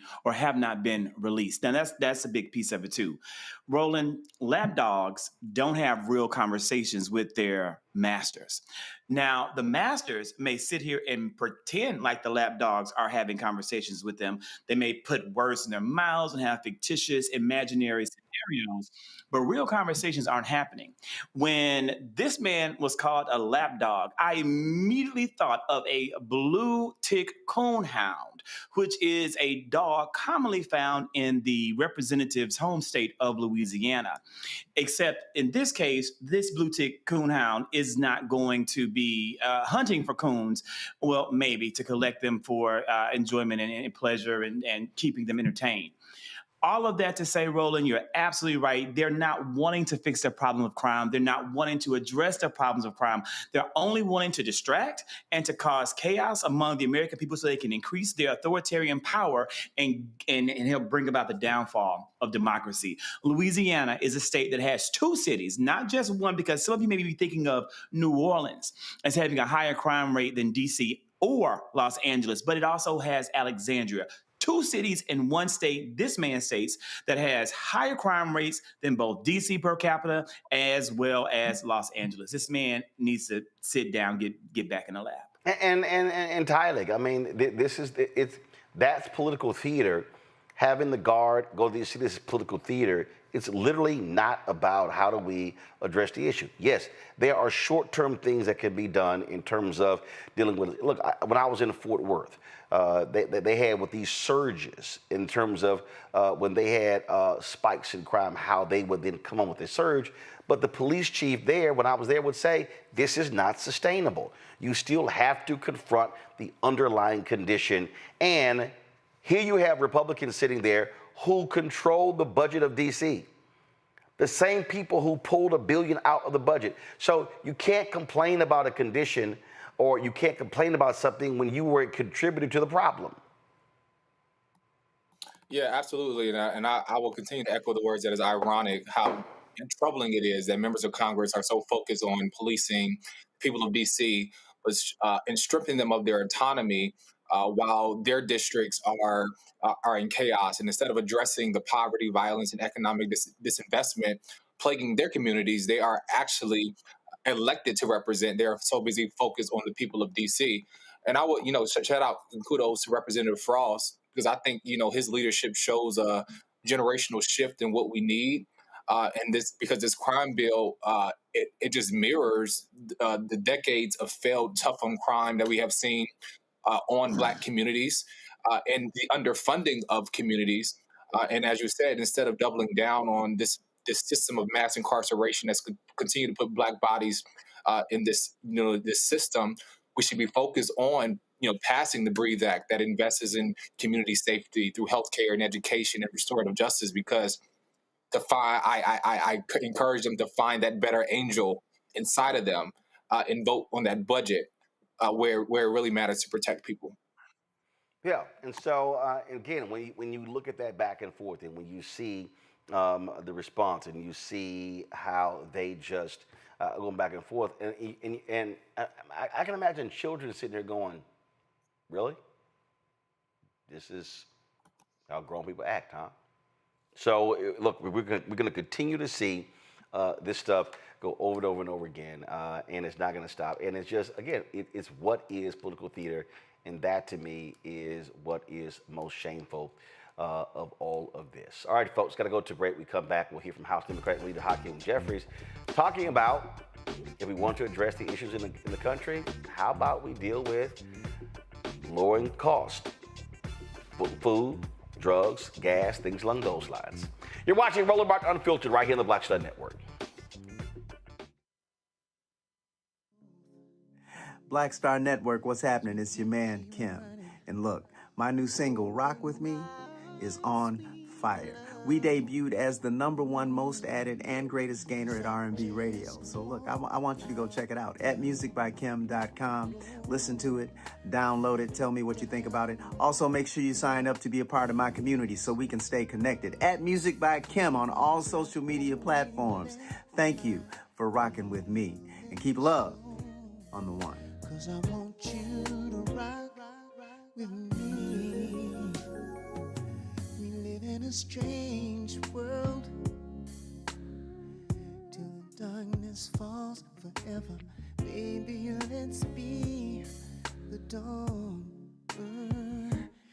released. Now that's a big piece of it too. Roland, lapdogs don't have real conversations with their masters. Now, the masters may sit here and pretend like the lapdogs are having conversations with them. They may put words in their mouths and have fictitious, imaginary scenarios, but real conversations aren't happening. When this man was called a lapdog, I immediately thought of a blue tick coonhound, which is a dog commonly found in the representative's home state of Louisiana. Except in this case, this blue tick coonhound is not going to be hunting for coons, well, maybe to collect them for enjoyment and pleasure and keeping them entertained. All of that to say, Roland, you're absolutely right. They're not wanting to fix the problem of crime. They're not wanting to address the problems of crime. They're only wanting to distract and to cause chaos among the American people so they can increase their authoritarian power and help bring about the downfall of democracy. Louisiana is a state that has two cities, not just one, because some of you may be thinking of New Orleans as having a higher crime rate than DC or Los Angeles, but it also has Alexandria. Two cities in one state, this man states, that has higher crime rates than both DC per capita as well as Los Angeles. This man needs to sit down, get back in the lab. And Tyler, I mean, that's political theater. Having the guard go to see this political theater, it's literally not about how do we address the issue. Yes, there are short-term things that can be done in terms of dealing with. Look, when I was in Fort Worth, they had with these surges in terms of when they had spikes in crime, how they would then come on with a surge. But the police chief there, when I was there, would say, this is not sustainable. You still have to confront the underlying condition. And here you have Republicans sitting there who control the budget of DC. The same people who pulled $1 billion out of the budget. So you can't complain about a condition or you can't complain about something when you were a contributor to the problem. Yeah, absolutely. And I will continue to echo the words that it's ironic how troubling it is that members of Congress are so focused on policing people of DC, and stripping them of their autonomy while their districts are in chaos. And instead of addressing the poverty, violence, and economic disinvestment plaguing their communities, they are actually elected to represent. They're so busy focused on the people of DC. And I would, shout out and kudos to Representative Frost, because I think, his leadership shows a generational shift in what we need. And because this crime bill, it just mirrors the decades of failed tough on crime that we have seen on Black communities and the underfunding of communities. And as you said, instead of doubling down on this system of mass incarceration that's continue to put Black bodies in this system, we should be focused on passing the Breathe Act that invests in community safety through healthcare and education and restorative justice. Because I encourage them to find that better angel inside of them and vote on that budget where it really matters to protect people. Yeah, and so again, when you look at that back and forth, and when you see the response, and you see how they just going back and forth, and I can imagine children sitting there going, "Really? This is how grown people act, huh?" So look, we're going to continue to see this stuff go over and over and over again, and it's not going to stop. And it's just, again, it's what is political theater, and that to me is what is most shameful of all of this. All right, folks, got to go to break. We come back, we'll hear from House Democratic Leader Hakeem Jeffries talking about if we want to address the issues in the country, how about we deal with lowering cost, food, drugs, gas, things along those lines. You're watching Roland Martin Unfiltered right here on the Black Star Network. Black Star Network, what's happening? It's your man, Kim. And look, my new single, Rock With Me, is on fire. We debuted as the #1 most added and greatest gainer at R&B radio. So look, I want you to go check it out at musicbykim.com. Listen to it, download it, tell me what you think about it. Also, make sure you sign up to be a part of my community so we can stay connected. At Music by Kim on all social media platforms. Thank you for rocking with me. And keep love on the one. 'Cause I want you to rock with me. We live in a strange world till the darkness falls forever. Baby, let's be the dawn.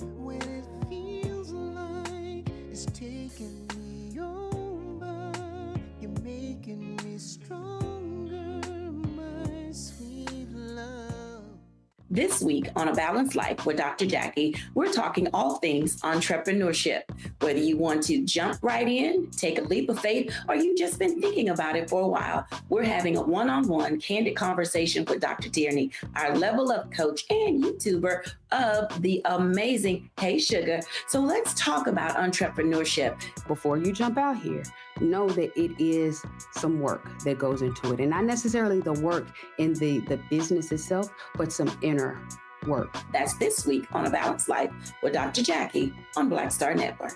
When it feels like it's taking me over, you're making me stronger, my sweet love. This week on A Balanced Life with Dr. Jackie, we're talking all things entrepreneurship. Whether you want to jump right in, take a leap of faith, or you've just been thinking about it for a while, we're having a one-on-one candid conversation with Dr. Tierney, our level up coach and YouTuber of the amazing Hey Sugar. So let's talk about entrepreneurship. Before you jump out here, know that it is some work that goes into it. And not necessarily the work in the business itself, but some inner work. That's this week on A Balanced Life with Dr. Jackie on Black Star Network.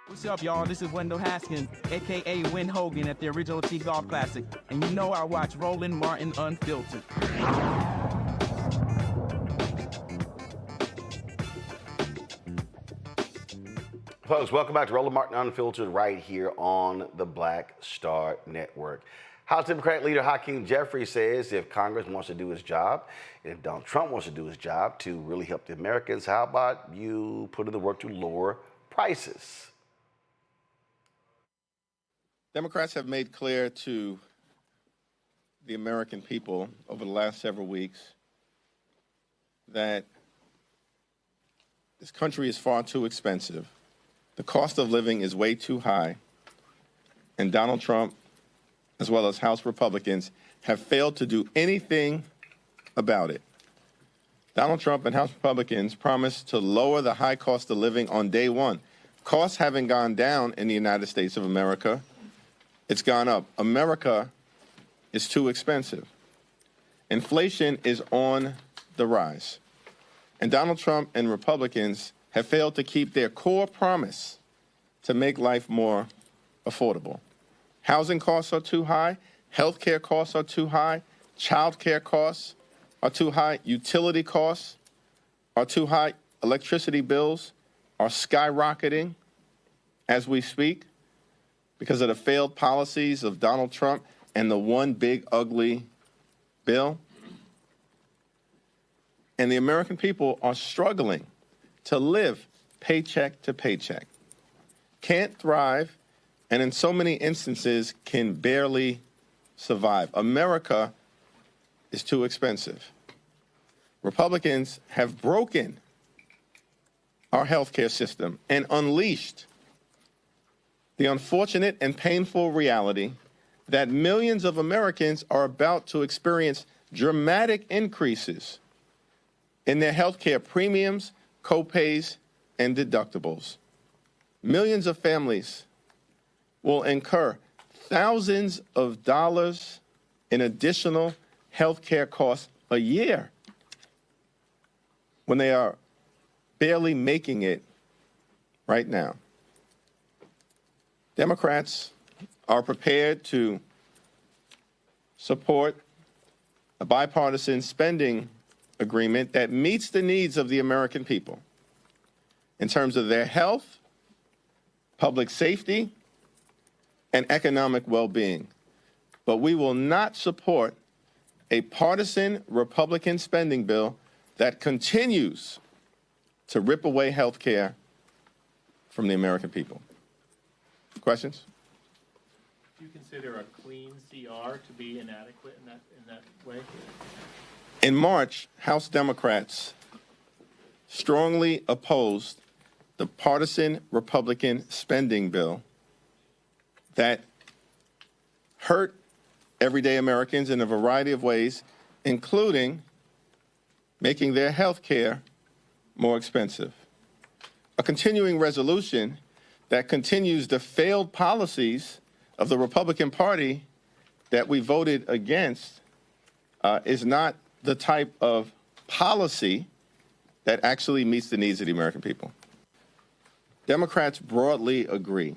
What's up, y'all? This is Wendell Haskins, a.k.a. Win Hogan at the Original T Golf Classic. And you know I watch Roland Martin Unfiltered. Folks, welcome back to Roland Martin Unfiltered right here on the Black Star Network. House Democratic Leader Hakeem Jeffries says if Congress wants to do its job, and if Donald Trump wants to do his job to really help the Americans, how about you put in the work to lower prices? Democrats have made clear to the American people over the last several weeks that this country is far too expensive. The cost of living is way too high, and Donald Trump, as well as House Republicans, have failed to do anything about it. Donald Trump and House Republicans promised to lower the high cost of living on day one. Costs haven't gone down in the United States of America. It's gone up. America is too expensive. Inflation is on the rise. And Donald Trump and Republicans have failed to keep their core promise to make life more affordable. Housing costs are too high, health care costs are too high, child care costs are too high, utility costs are too high, electricity bills are skyrocketing as we speak because of the failed policies of Donald Trump and the one big ugly bill. And the American people are struggling to live paycheck to paycheck, can't thrive, and in so many instances can barely survive. America is too expensive. Republicans have broken our healthcare system and unleashed the unfortunate and painful reality that millions of Americans are about to experience dramatic increases in their healthcare premiums, copays, and deductibles. Millions of families will incur thousands of dollars in additional healthcare costs a year when they are barely making it right now. Democrats are prepared to support a bipartisan spending agreement that meets the needs of the American people in terms of their health, public safety, and economic well-being. But we will not support a partisan Republican spending bill that continues to rip away health care from the American people. Questions? Do you consider a clean CR to be inadequate in that way? In March, House Democrats strongly opposed the partisan Republican spending bill that hurt everyday Americans in a variety of ways, including making their health care more expensive. A continuing resolution that continues the failed policies of the Republican Party that we voted against is not the type of policy that actually meets the needs of the American people. Democrats broadly agree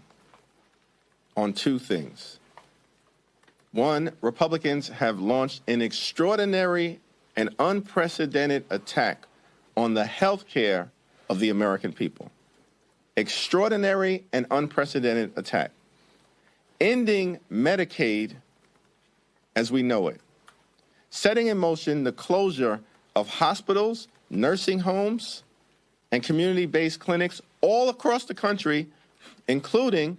on two things. One, Republicans have launched an extraordinary and unprecedented attack on the health care of the American people. Extraordinary and unprecedented attack. Ending Medicaid as we know it. Setting in motion the closure of hospitals, nursing homes, and community-based clinics all across the country, including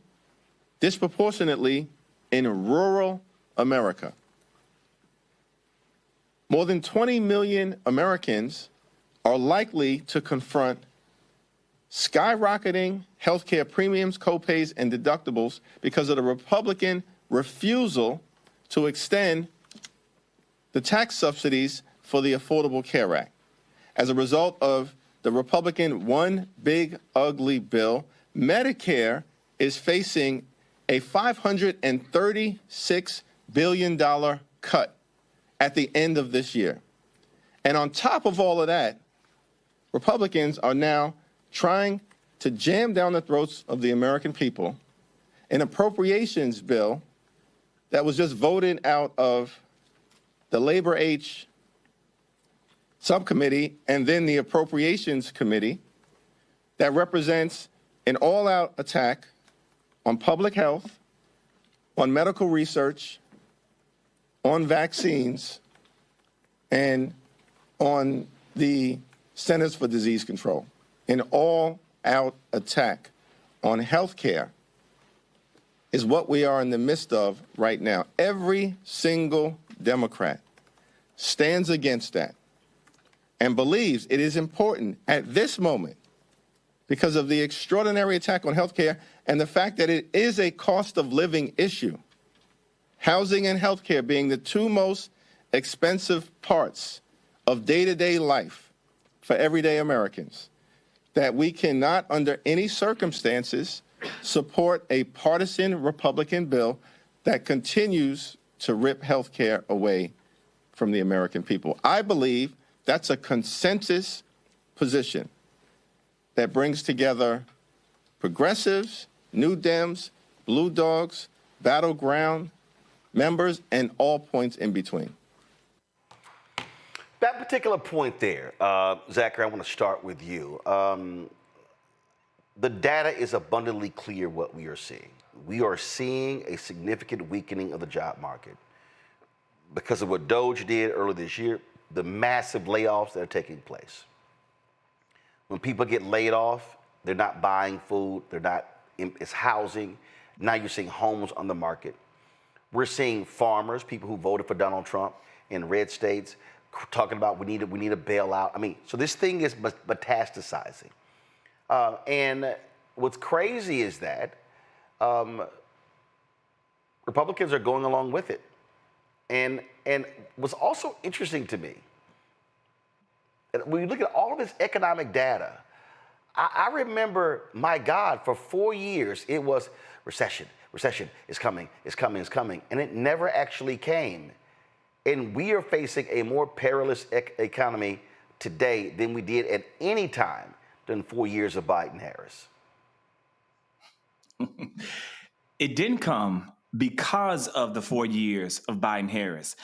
disproportionately in rural America. More than 20 million Americans are likely to confront skyrocketing healthcare premiums, copays, and deductibles because of the Republican refusal to extend the tax subsidies for the Affordable Care Act. As a result of the Republican one big ugly bill, Medicare is facing a $536 billion cut at the end of this year. And on top of all of that, Republicans are now trying to jam down the throats of the American people an appropriations bill that was just voted out of the Labor H subcommittee and then the Appropriations Committee that represents an all-out attack on public health, on medical research, on vaccines, and on the Centers for Disease Control. An all-out attack on health care is what we are in the midst of right now. Every single Democrat stands against that and believes it is important at this moment because of the extraordinary attack on health care and the fact that it is a cost of living issue. Housing and health care being the two most expensive parts of day-to-day life for everyday Americans, that we cannot, under any circumstances, support a partisan Republican bill that continues to rip health care away from the American people. I believe that's a consensus position that brings together progressives, New Dems, Blue Dogs, Battleground members, and all points in between. That particular point there, Zachary, I want to start with you. the data is abundantly clear what we are seeing. We are seeing a significant weakening of the job market because of what Doge did earlier this year, the massive layoffs that are taking place. When people get laid off, they're not buying food, it's housing. Now you're seeing homes on the market. We're seeing farmers, people who voted for Donald Trump in red states, talking about we need a bailout. I mean, so this thing is metastasizing. And what's crazy is that Republicans are going along with it. And what's also interesting to me, when you look at all of this economic data, I remember, my God, for 4 years, it was recession is coming, and it never actually came. And we are facing a more perilous economy today than we did at any time during 4 years of Biden-Harris. It didn't come because of the 4 years of Biden-Harris.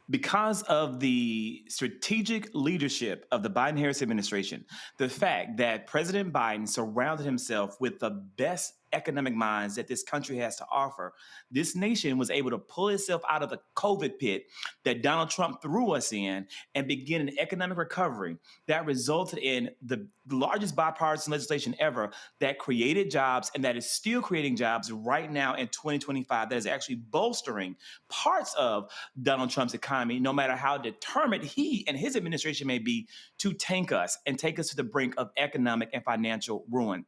Because of the strategic leadership of the Biden-Harris administration, the fact that President Biden surrounded himself with the best economic minds that this country has to offer, this nation was able to pull itself out of the COVID pit that Donald Trump threw us in and begin an economic recovery that resulted in the largest bipartisan legislation ever that created jobs and that is still creating jobs right now in 2025 that is actually bolstering parts of Donald Trump's economy, no matter how determined he and his administration may be to tank us and take us to the brink of economic and financial ruin.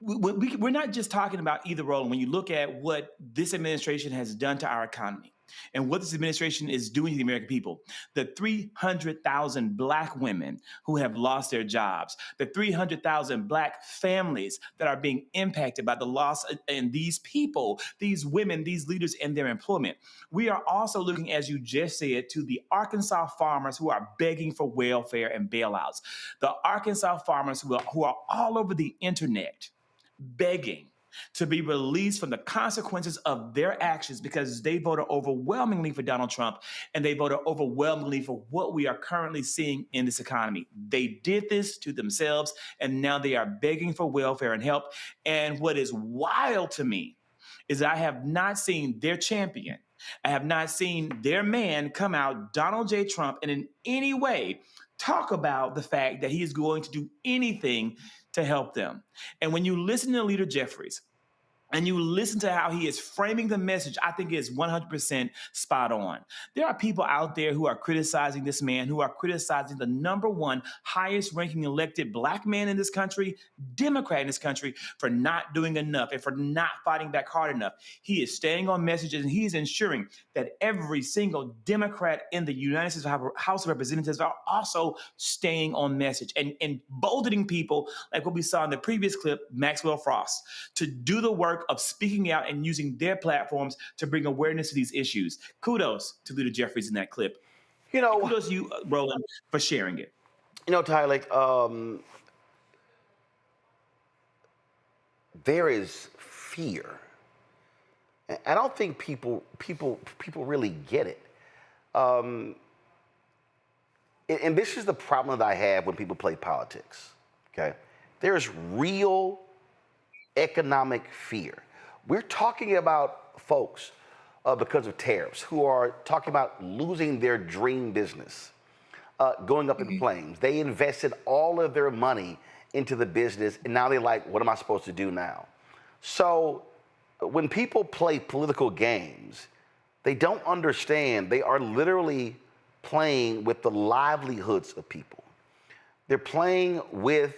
We're not just talking about either, Roland. When you look at what this administration has done to our economy and what this administration is doing to the American people, the 300,000 Black women who have lost their jobs, the 300,000 Black families that are being impacted by the loss and these people, these women, these leaders in their employment. We are also looking, as you just said, to the Arkansas farmers who are begging for welfare and bailouts. The Arkansas farmers who are all over the internet begging to be released from the consequences of their actions because they voted overwhelmingly for Donald Trump and they voted overwhelmingly for what we are currently seeing in this economy. They did this to themselves and now they are begging for welfare and help. And what is wild to me is I have not seen their champion. I have not seen their man come out, Donald J. Trump, and in any way talk about the fact that he is going to do anything to help them. And when you listen to Leader Jeffries and you listen to how he is framing the message, I think is 100% spot on. There are people out there who are criticizing this man, who are criticizing the #1 highest ranking elected Black man in this country, Democrat in this country, for not doing enough and for not fighting back hard enough. He is staying on messages and he is ensuring that every single Democrat in the United States House of Representatives are also staying on message and bolstening people like what we saw in the previous clip, Maxwell Frost, to do the work of speaking out and using their platforms to bring awareness to these issues. Kudos to Leader Jeffries in that clip. Kudos to you, Roland, for sharing it. Tyler, there is fear. I don't think people really get it. And this is the problem that I have when people play politics. Okay, there's real economic fear. We're talking about folks because of tariffs who are talking about losing their dream business, going up in flames. They invested all of their money into the business and now they're like, what am I supposed to do now? So when people play political games, they don't understand. They are literally playing with the livelihoods of people. They're playing with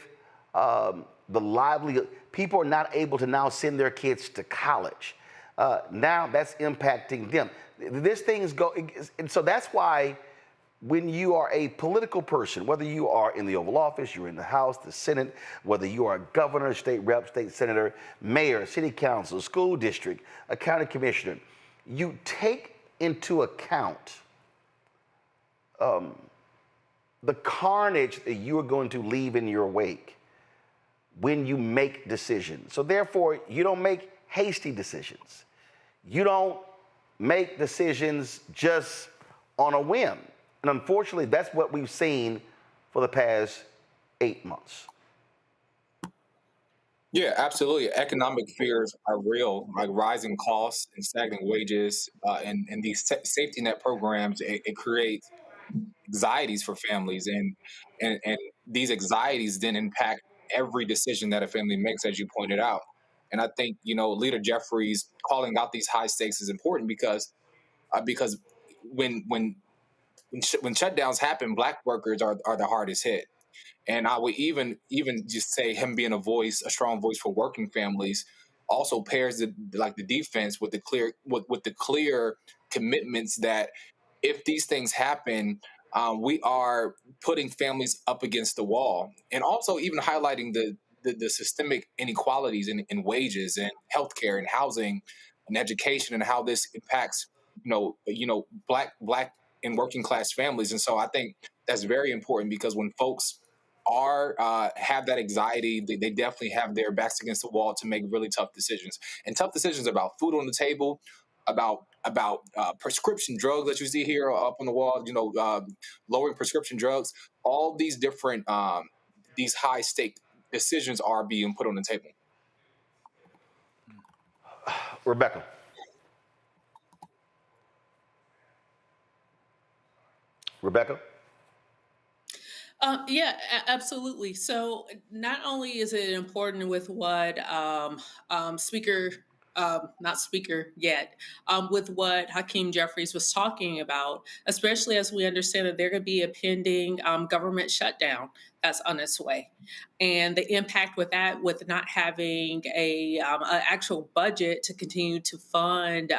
the livelihood. People are not able to now send their kids to college. Now that's impacting them. This thing's and so that's why when you are a political person, whether you are in the Oval Office, you're in the House, the Senate, whether you are a governor, state rep, state senator, mayor, city council, school district, a county commissioner, you take into account the carnage that you are going to leave in your wake when you make decisions. So therefore, you don't make hasty decisions. You don't make decisions just on a whim. And unfortunately, that's what we've seen for the past 8 months. Yeah, absolutely. Economic fears are real, like rising costs and stagnant wages, and these safety net programs. It creates anxieties for families, and these anxieties then impact every decision that a family makes, as you pointed out. And I think Leader Jeffries calling out these high stakes is important because when shutdowns happen, Black workers are the hardest hit. And I would even just say him being a strong voice for working families, also pairs the defense with the clear commitments that if these things happen, we are putting families up against the wall, and also even highlighting the systemic inequalities in wages and healthcare and housing and education, and how this impacts black and working class families. And so I think that's very important, because when folks have that anxiety, they definitely have their backs against the wall to make really tough decisions, and tough decisions about food on the table, about prescription drugs that you see here up on the wall, lowering prescription drugs. All these different these high stake decisions are being put on the table. Rebecca. Yeah, absolutely. So not only is it important with what not speaker yet, with what Hakeem Jeffries was talking about, especially as we understand that there could be a pending government shutdown that's on its way. And the impact with that, with not having an actual budget to continue to fund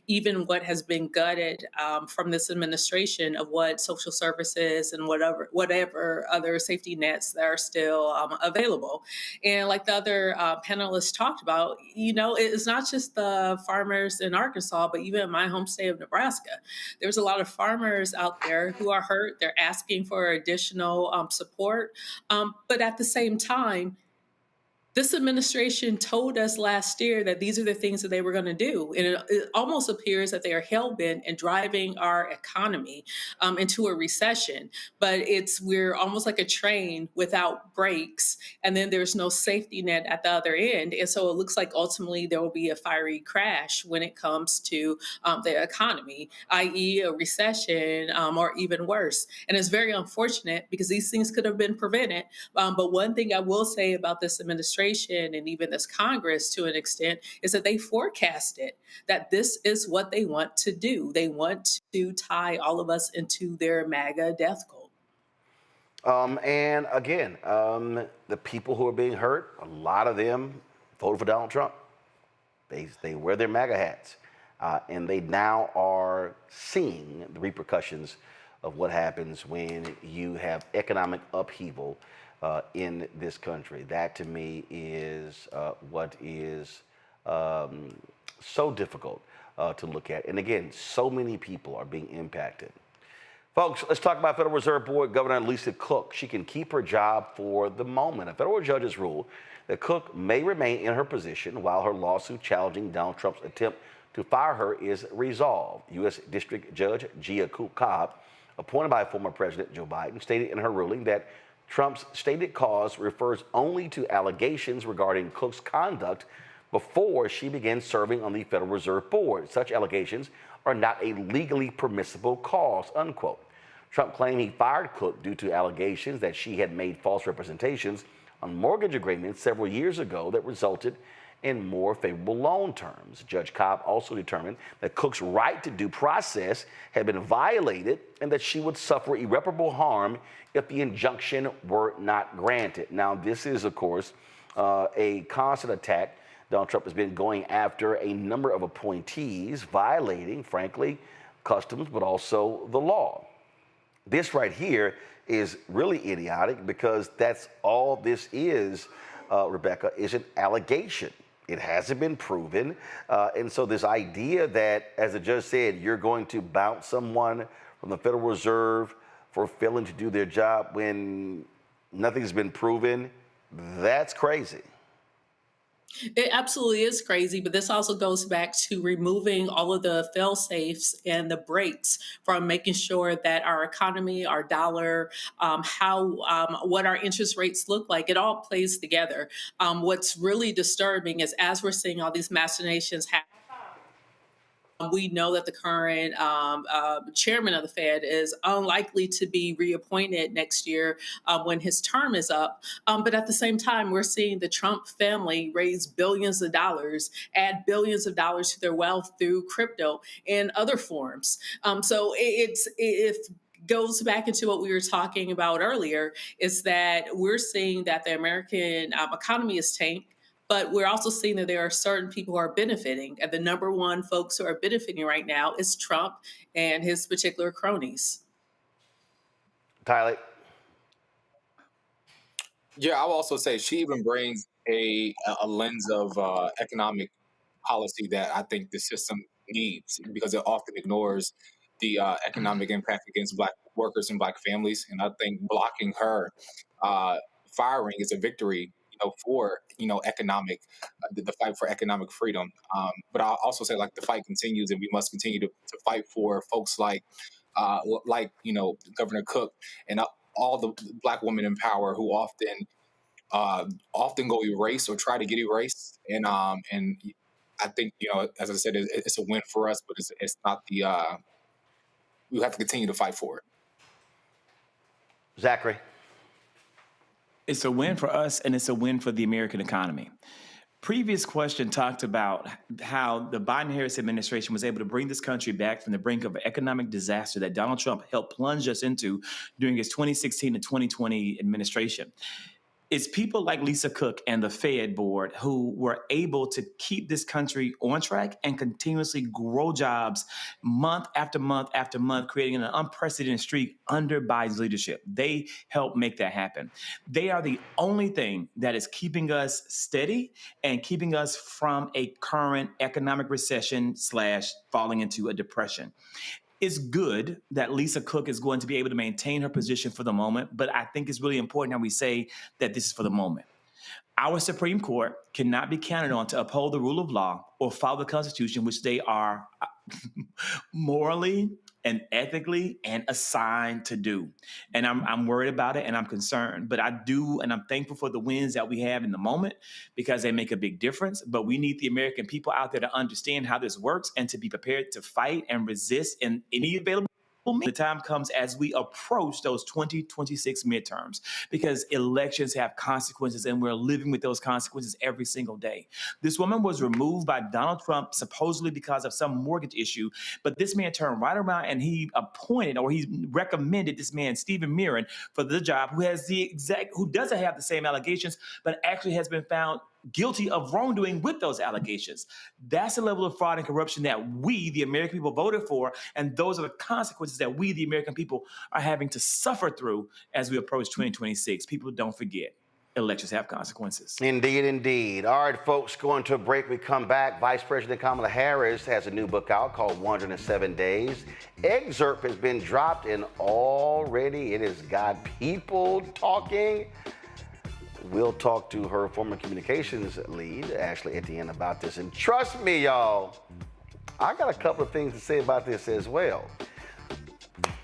even what has been gutted from this administration of what social services and whatever other safety nets that are still available. And like the other panelists talked about, it's not just the farmers in Arkansas, but even in my home state of Nebraska. There's a lot of farmers out there who are hurt. They're asking for additional support. But at the same time, this administration told us last year that these are the things that they were going to do. And it almost appears that they are hell-bent in driving our economy into a recession. But we're almost like a train without brakes, and then there's no safety net at the other end. And so it looks like ultimately there will be a fiery crash when it comes to the economy, i.e. a recession or even worse. And it's very unfortunate because these things could have been prevented. But one thing I will say about this administration and even this Congress to an extent is that they forecasted that this is what they want to do. They want to tie all of us into their MAGA death cult. And again, the people who are being hurt, a lot of them voted for Donald Trump. They wear their MAGA hats, and they now are seeing the repercussions of what happens when you have economic upheaval in this country. That to me is what is so difficult to look at. And again, so many people are being impacted. Folks, let's talk about Federal Reserve Board Governor Lisa Cook. She can keep her job for the moment. A federal judge has ruled that Cook may remain in her position while her lawsuit challenging Donald Trump's attempt to fire her is resolved. U.S. District Judge Gia Cobb, appointed by former President Joe Biden, stated in her ruling that Trump's stated cause refers only to allegations regarding Cook's conduct before she began serving on the Federal Reserve Board. Such allegations are not a legally permissible cause, unquote. Trump claimed he fired Cook due to allegations that she had made false representations on mortgage agreements several years ago that resulted in more favorable loan terms. Judge Cobb also determined that Cook's right to due process had been violated and that she would suffer irreparable harm if the injunction were not granted. Now, this is, of course, a constant attack. Donald Trump has been going after a number of appointees, violating, frankly, customs, but also the law. This right here is really idiotic because that's all this is, Rebecca, is an allegation. It hasn't been proven. And so this idea that, as the judge said, you're going to bounce someone from the Federal Reserve for failing to do their job when nothing's been proven, that's crazy. It absolutely is crazy, but this also goes back to removing all of the fail safes and the brakes from making sure that our economy, our dollar, what our interest rates look like. It all plays together. What's really disturbing is as we're seeing all these machinations happen, we know that the current chairman of the Fed is unlikely to be reappointed next year when his term is up. But at the same time, we're seeing the Trump family raise billions of dollars, add billions of dollars to their wealth through crypto and other forms. So it goes back into what we were talking about earlier, is that we're seeing that the American economy is tanked. But we're also seeing that there are certain people who are benefiting. And the number one folks who are benefiting right now is Trump and his particular cronies. Tyler? Yeah, I will also say she even brings a lens of economic policy that I think the system needs, because it often ignores the economic impact against Black workers and Black families. And I think blocking her firing is a victory for economic, the fight for economic freedom. But I'll also say, like, the fight continues, and we must continue to fight for folks like Governor Cook and all the Black women in power who often go erased or try to get erased. And I think, as I said, it's a win for us, but it's not the. We have to continue to fight for it. Zachary? It's a win for us, and it's a win for the American economy. Previous question talked about how the Biden-Harris administration was able to bring this country back from the brink of an economic disaster that Donald Trump helped plunge us into during his 2016 to 2020 administration. It's people like Lisa Cook and the Fed board who were able to keep this country on track and continuously grow jobs month after month after month, creating an unprecedented streak under Biden's leadership. They helped make that happen. They are the only thing that is keeping us steady and keeping us from a current economic recession / falling into a depression. It's good that Lisa Cook is going to be able to maintain her position for the moment, but I think it's really important how we say that this is for the moment. Our Supreme Court cannot be counted on to uphold the rule of law or follow the Constitution, which they are morally and ethically and assigned to do. And I'm worried about it, and I'm concerned. But I do, and I'm thankful for the wins that we have in the moment, because they make a big difference. But we need the American people out there to understand how this works and to be prepared to fight and resist in any available. The time comes as we approach those 2026 midterms, because elections have consequences, and we're living with those consequences every single day. This woman was removed by Donald Trump supposedly because of some mortgage issue, but this man turned right around and he appointed, or he recommended, this man Stephen Mirren for the job, who doesn't have the same allegations, but actually has been found guilty of wrongdoing with those allegations. That's the level of fraud and corruption that we, the American people, voted for, and those are the consequences that we, the American people, are having to suffer through as we approach 2026. People don't forget, elections have consequences. Indeed, indeed. All right, folks, going to a break. We come back. Vice President Kamala Harris has a new book out called 107 Days. Excerpt has been dropped, and already it has got people talking. We'll talk to her former communications lead, Ashley Etienne, about this. And trust me, y'all, I got a couple of things to say about this as well.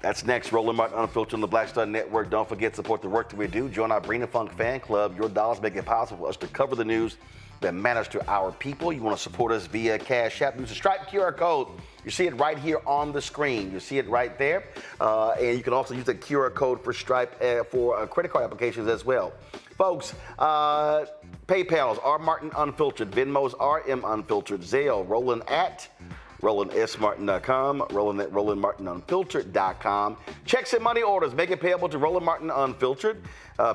That's next. Roland Martin Unfiltered on the Black Star Network. Don't forget to support the work that we do. Join our Brina Funk fan club. Your dollars make it possible for us to cover the news that matters to our people. You want to support us via Cash App. Use the Stripe QR code. You see it right here on the screen. You see it right there. And you can also use the QR code for Stripe for credit card applications as well. Folks, PayPal's R Martin Unfiltered, Venmo's RM Unfiltered, Zelle, Roland at RolandSMartin.com, Roland at RolandMartinUnfiltered.com. Checks and money orders, make it payable to Roland Martin Unfiltered,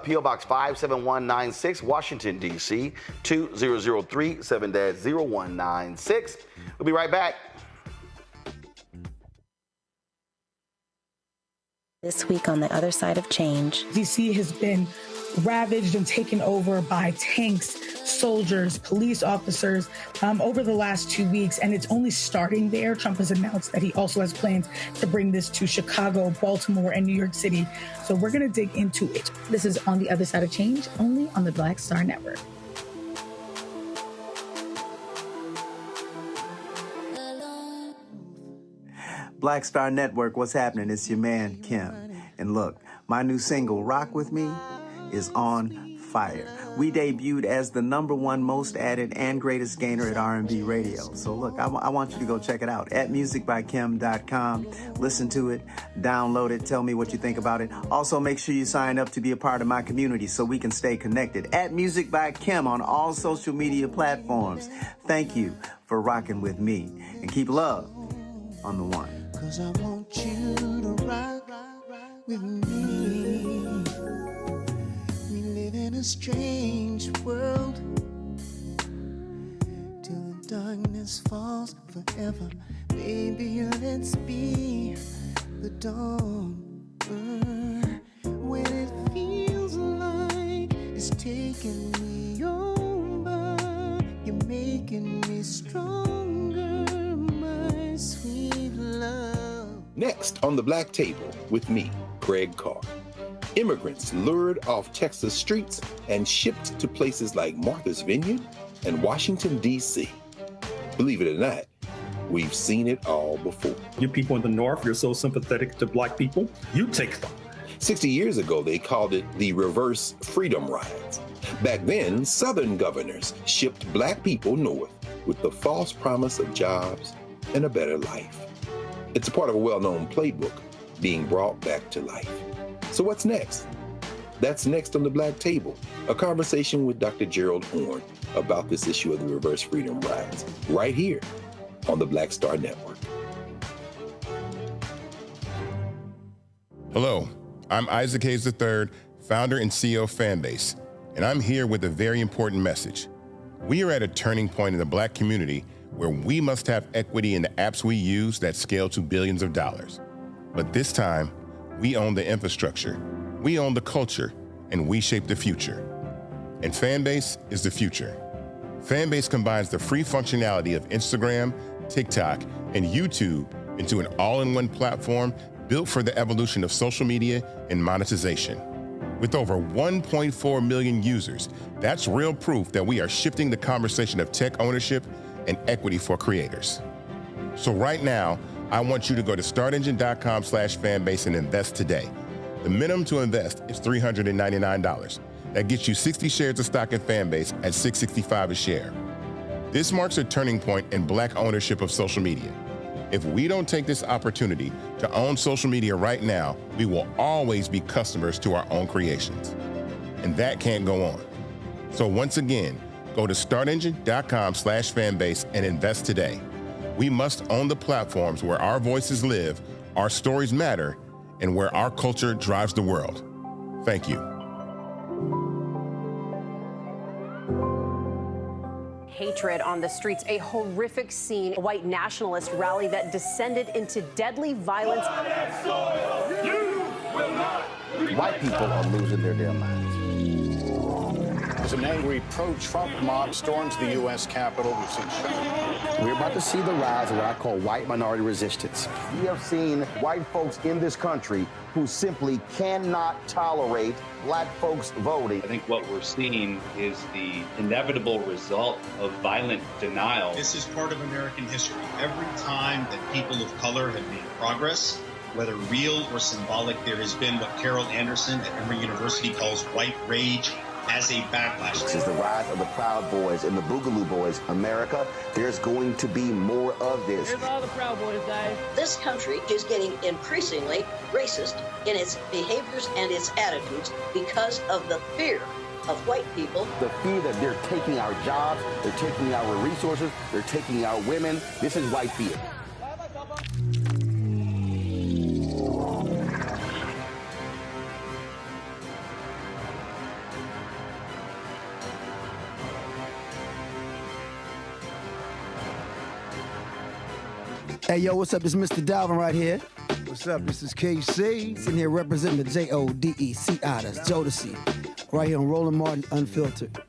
P.O. Box 57196, Washington, D.C., 2003 7-0196. We'll be right back. This week on The Other Side of Change. D.C. has been ravaged and taken over by tanks, soldiers, police officers over the last 2 weeks, and it's only starting there. Trump has announced that he also has plans to bring this to Chicago, Baltimore, and New York City. So we're going to dig into it. This is On the Other Side of Change, only on the Black Star Network. Black Star Network, what's happening? It's your man, Kim. And look, my new single, Rock With Me, is on fire. We debuted as the #1 most added and greatest gainer at R&B radio. So look, I want you to go check it out at musicbykim.com. Listen to it, download it, tell me what you think about it. Also, make sure you sign up to be a part of my community so we can stay connected. At Music by Kim on all social media platforms. Thank you for rocking with me. And keep love on the one. 'Cause I want you to rock with me. We live in a strange world till the darkness falls forever. Baby, let's be the dawn when it feels like it's taking me over. You're making me stronger, my sweet love. Next on the Black Table with me, Greg Carr. Immigrants lured off Texas streets and shipped to places like Martha's Vineyard and Washington, D.C. Believe it or not, we've seen it all before. You people in the North, you're so sympathetic to Black people, you take them. 60 years ago, they called it the reverse freedom rides. Back then, Southern governors shipped Black people north with the false promise of jobs and a better life. It's a part of a well-known playbook being brought back to life. So what's next? That's next on the Black Table, a conversation with Dr. Gerald Horne about this issue of the reverse freedom rides, right here on the Black Star Network. Hello, I'm Isaac Hayes III, founder and CEO of Fanbase, and I'm here with a very important message. We are at a turning point in the Black community where we must have equity in the apps we use that scale to billions of dollars. But this time, we own the infrastructure, we own the culture, and we shape the future. And Fanbase is the future. Fanbase combines the free functionality of Instagram, TikTok, and YouTube into an all-in-one platform built for the evolution of social media and monetization. With over 1.4 million users, that's real proof that we are shifting the conversation of tech ownership and equity for creators. So right now, I want you to go to startengine.com/fanbase and invest today. The minimum to invest is $399. That gets you 60 shares of stock in Fanbase at $665 a share. This marks a turning point in Black ownership of social media. If we don't take this opportunity to own social media right now, we will always be customers to our own creations. And that can't go on. So once again, go to startengine.com/fanbase and invest today. We must own the platforms where our voices live, our stories matter, and where our culture drives the world. Thank you. Hatred on the streets, a horrific scene, a white nationalist rally that descended into deadly violence. White people are losing their damn minds. As an angry pro-Trump mob storms the U.S. Capitol, we've seen shootings. We're about to see the rise of what I call white minority resistance. We have seen white folks in this country who simply cannot tolerate Black folks voting. I think what we're seeing is the inevitable result of violent denial. This is part of American history. Every time that people of color have made progress, whether real or symbolic, there has been what Carol Anderson at Emory University calls white rage as a backlash. This is the rise of the Proud Boys and the Boogaloo Boys. America, there's going to be more of this. Here's all the Proud Boys, guys. This country is getting increasingly racist in its behaviors and its attitudes because of the fear of white people. The fear that they're taking our jobs, they're taking our resources, they're taking our women. This is white fear. Hey, yo, what's up? This is Mr. Dalvin right here. What's up? This is KC. Sitting here representing the JODECI. That's Jodeci. Right here on Roland Martin Unfiltered.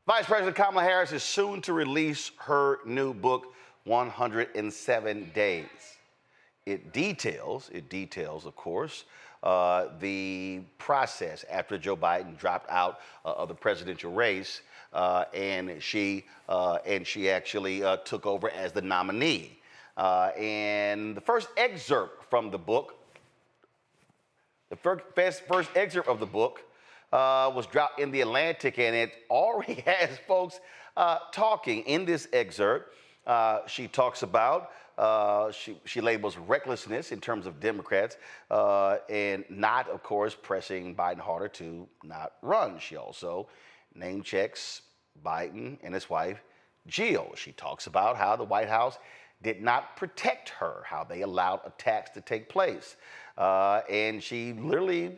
Vice President Kamala Harris is soon to release her new book, 107 Days. It details, of course, the process after Joe Biden dropped out of the presidential race, and she actually took over as the nominee. And the first excerpt from the book, was dropped in the Atlantic, and it already has folks talking. In this excerpt, she talks about, she labels recklessness in terms of Democrats and not, of course, pressing Biden harder to not run. She also name checks Biden and his wife, Jill. She talks about how the White House did not protect her, how they allowed attacks to take place. And she literally,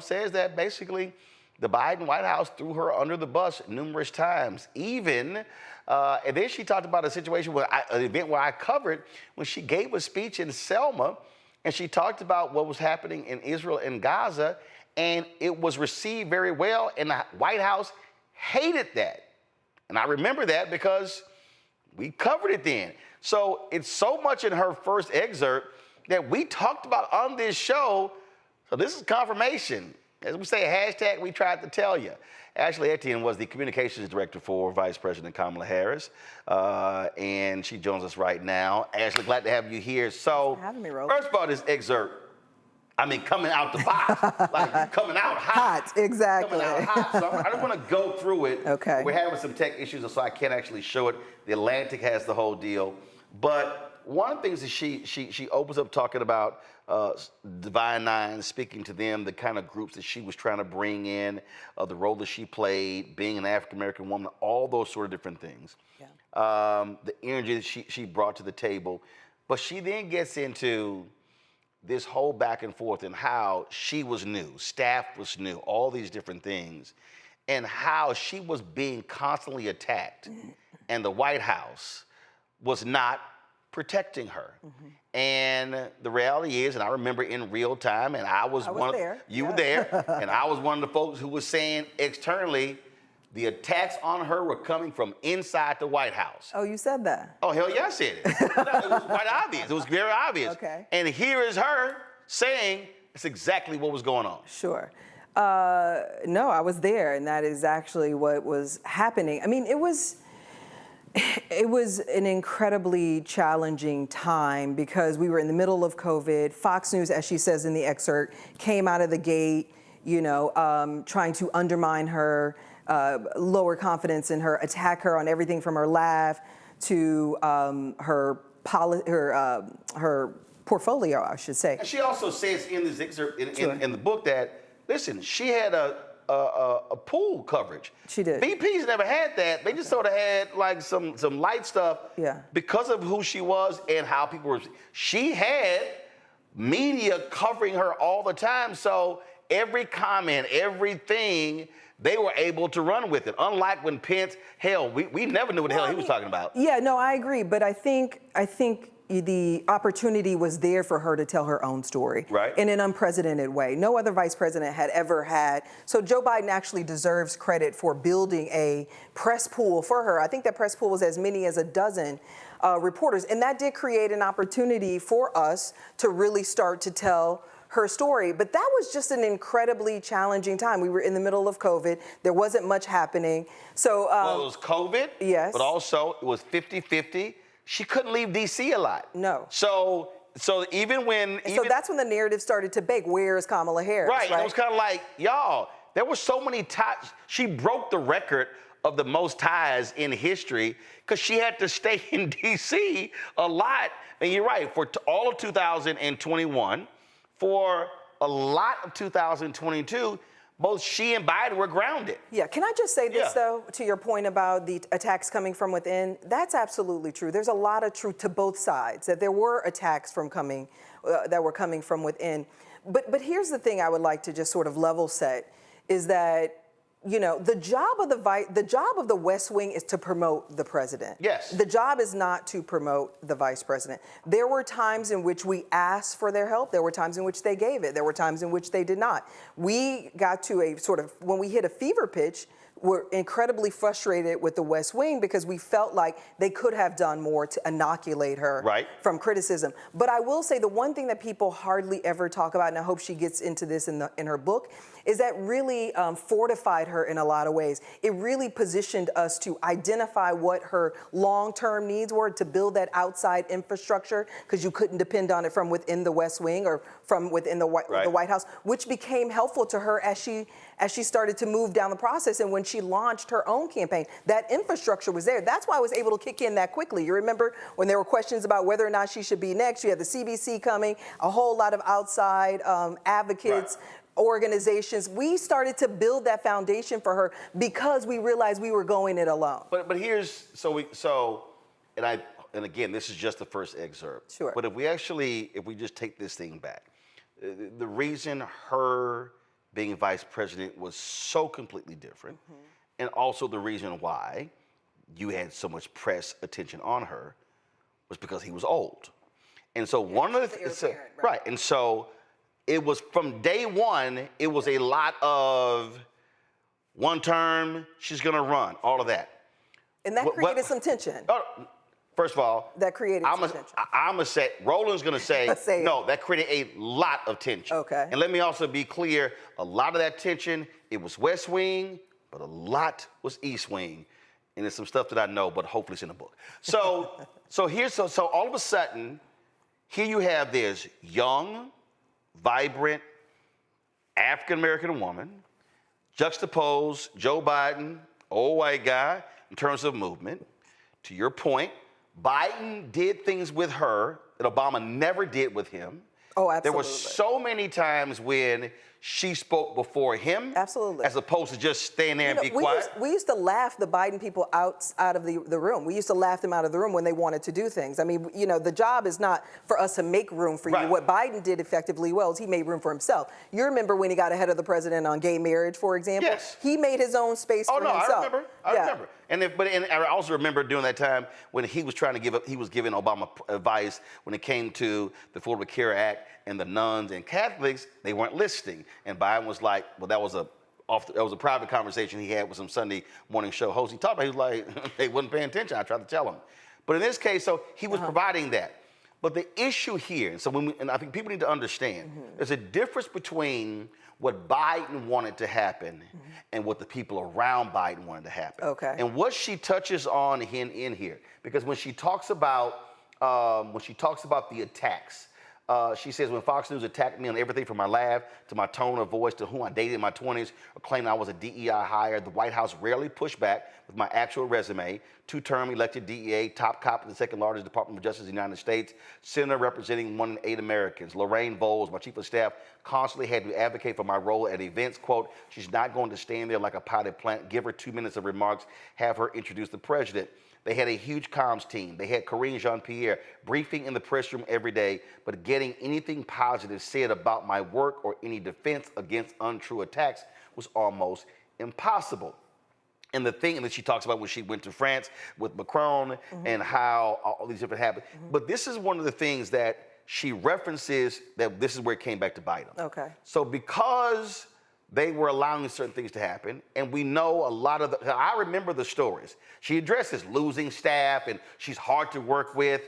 says that basically the Biden White House threw her under the bus numerous times. Even, and then she talked about a situation where an event where I covered when she gave a speech in Selma, and she talked about what was happening in Israel and Gaza, and it was received very well, and the White House hated that. And I remember that because we covered it then. So it's so much in her first excerpt that we talked about on this show. So this is confirmation. As we say, hashtag we tried to tell you. Ashley Etienne was the communications director for Vice President Kamala Harris, and she joins us right now. Ashley, glad to have you here. So, having me, Roland. First of all, this excerpt, coming out the box, like coming out hot. Exactly. Coming out hot. So I just want to go through it. Okay. We're having some tech issues, so I can't actually show it. The Atlantic has the whole deal. But one of the things that she opens up talking about Divine Nine, speaking to them, the kind of groups that she was trying to bring in, the role that she played, being an African-American woman, all those sort of different things. Yeah. The energy that she brought to the table. But she then gets into this whole back and forth and how she was new, staff was new, all these different things, and how she was being constantly attacked, and the White House was not protecting her. And the reality is, and I remember in real time, and I was one there. Of, you were there, and I was one of the folks who was saying externally, the attacks on her were coming from inside the White House. Oh, you said that? Oh, hell yeah, I said it. No, it was quite obvious. It was very obvious. Okay. And here is her saying it's exactly what was going on. Sure. No, I was there, and that is actually what was happening. I mean, it was an incredibly challenging time because we were in the middle of COVID. Fox News, as she says in the excerpt, came out of the gate, trying to undermine her, lower confidence in her, attack her on everything from her laugh to her portfolio, I should say. And she also says in this excerpt in the book that, listen, she had a pool coverage. She did. VPs never had that. They just sort of had like some light stuff. Yeah. Because of who she was and how people were. She had media covering her all the time. So every comment, everything, they were able to run with it. Unlike when Pence, hell, we never knew what the hell he was talking about. Yeah, no, I agree. But I think the opportunity was there for her to tell her own story in an unprecedented way. No other vice president had ever had. So Joe Biden actually deserves credit for building a press pool for her. I think that press pool was as many as a dozen reporters. And that did create an opportunity for us to really start to tell her story. But that was just an incredibly challenging time. We were in the middle of COVID. There wasn't much happening. So well, it was COVID, yes, but also it was 50-50. She couldn't leave D.C. a lot. No. So even when... So that's when the narrative started to bake. Where is Kamala Harris? Right. And it was kind of like, y'all, there were so many ties. She broke the record of the most ties in history because she had to stay in D.C. a lot. And you're right, for all of 2021, for a lot of 2022, both she and Biden were grounded. Yeah, can I just say this, though, to your point about the attacks coming from within? That's absolutely true. There's a lot of truth to both sides, that there were attacks that were coming from within. But here's the thing I would like to just sort of level set, is that, the job of the West Wing is to promote the president. Yes. The job is not to promote the vice president. There were times in which we asked for their help. There were times in which they gave it. There were times in which they did not. We got to a sort of, when we hit a fever pitch, we're incredibly frustrated with the West Wing because we felt like they could have done more to inoculate her from criticism. But I will say the one thing that people hardly ever talk about, and I hope she gets into this in her book, is that really fortified her in a lot of ways. It really positioned us to identify what her long-term needs were to build that outside infrastructure, because you couldn't depend on it from within the West Wing or from within the White House, which became helpful to her as she as she started to move down the process and when she launched her own campaign. That infrastructure was there. That's why I was able to kick in that quickly. You remember when there were questions about whether or not she should be next, you had the CBC coming, a whole lot of outside advocates, organizations. We started to build that foundation for her because we realized we were going it alone. But here's, and again, this is just the first excerpt. Sure. But if we just take this thing back, the reason her being vice president was so completely different, and also the reason why you had so much press attention on her was because he was old. And so one of the things, right, and so it was from day one, it was a lot of one term, she's gonna run, all of that. And that created some tension. First of all, that created some tension. I'm gonna say, Roland's gonna say, no, that created a lot of tension. Okay. And let me also be clear, a lot of that tension, it was West Wing, but a lot was East Wing. And there's some stuff that I know, but hopefully it's in the book. So, so all of a sudden, here you have this young, vibrant, African-American woman, juxtapose Joe Biden, old white guy, in terms of movement. To your point, Biden did things with her that Obama never did with him. Oh, absolutely. There were so many times when she spoke before him. Absolutely. As opposed to just staying there and be quiet. We used to laugh the Biden people out of the room. We used to laugh them out of the room when they wanted to do things. I mean, the job is not for us to make room for you. What Biden did effectively well is he made room for himself. You remember when he got ahead of the president on gay marriage, for example? Yes. He made his own space for himself. I remember. And I also remember during that time when he was trying to he was giving Obama advice when it came to the Affordable Care Act and the nuns and Catholics, they weren't listening. And Biden was like, well, that was a private conversation he had with some Sunday morning show host. He talked about, he was like, they wasn't paying attention. I tried to tell him. But in this case, so he was providing that. But the issue here, and I think people need to understand, there's a difference between what Biden wanted to happen and what the people around Biden wanted to happen. Okay. And what she touches on in here, because when she talks about the attacks, she says, when Fox News attacked me on everything from my laugh to my tone of voice to whom I dated in my 20s or claimed I was a DEI hire, the White House rarely pushed back with my actual resume. 2-term elected DEA, top cop in the second largest Department of Justice in the United States, senator representing 1 in 8 Americans. Lorraine Bowles, my chief of staff, constantly had to advocate for my role at events. Quote, she's not going to stand there like a potted plant. Give her 2 minutes of remarks, have her introduce the president. They had a huge comms team. They had Karine Jean-Pierre briefing in the press room every day, but getting anything positive said about my work or any defense against untrue attacks was almost impossible. And the thing that she talks about when she went to France with Macron and how all these different happened. But this is one of the things that she references that this is where it came back to bite them. Okay. So because they were allowing certain things to happen, and we know a lot of I remember the stories. She addresses losing staff and she's hard to work with.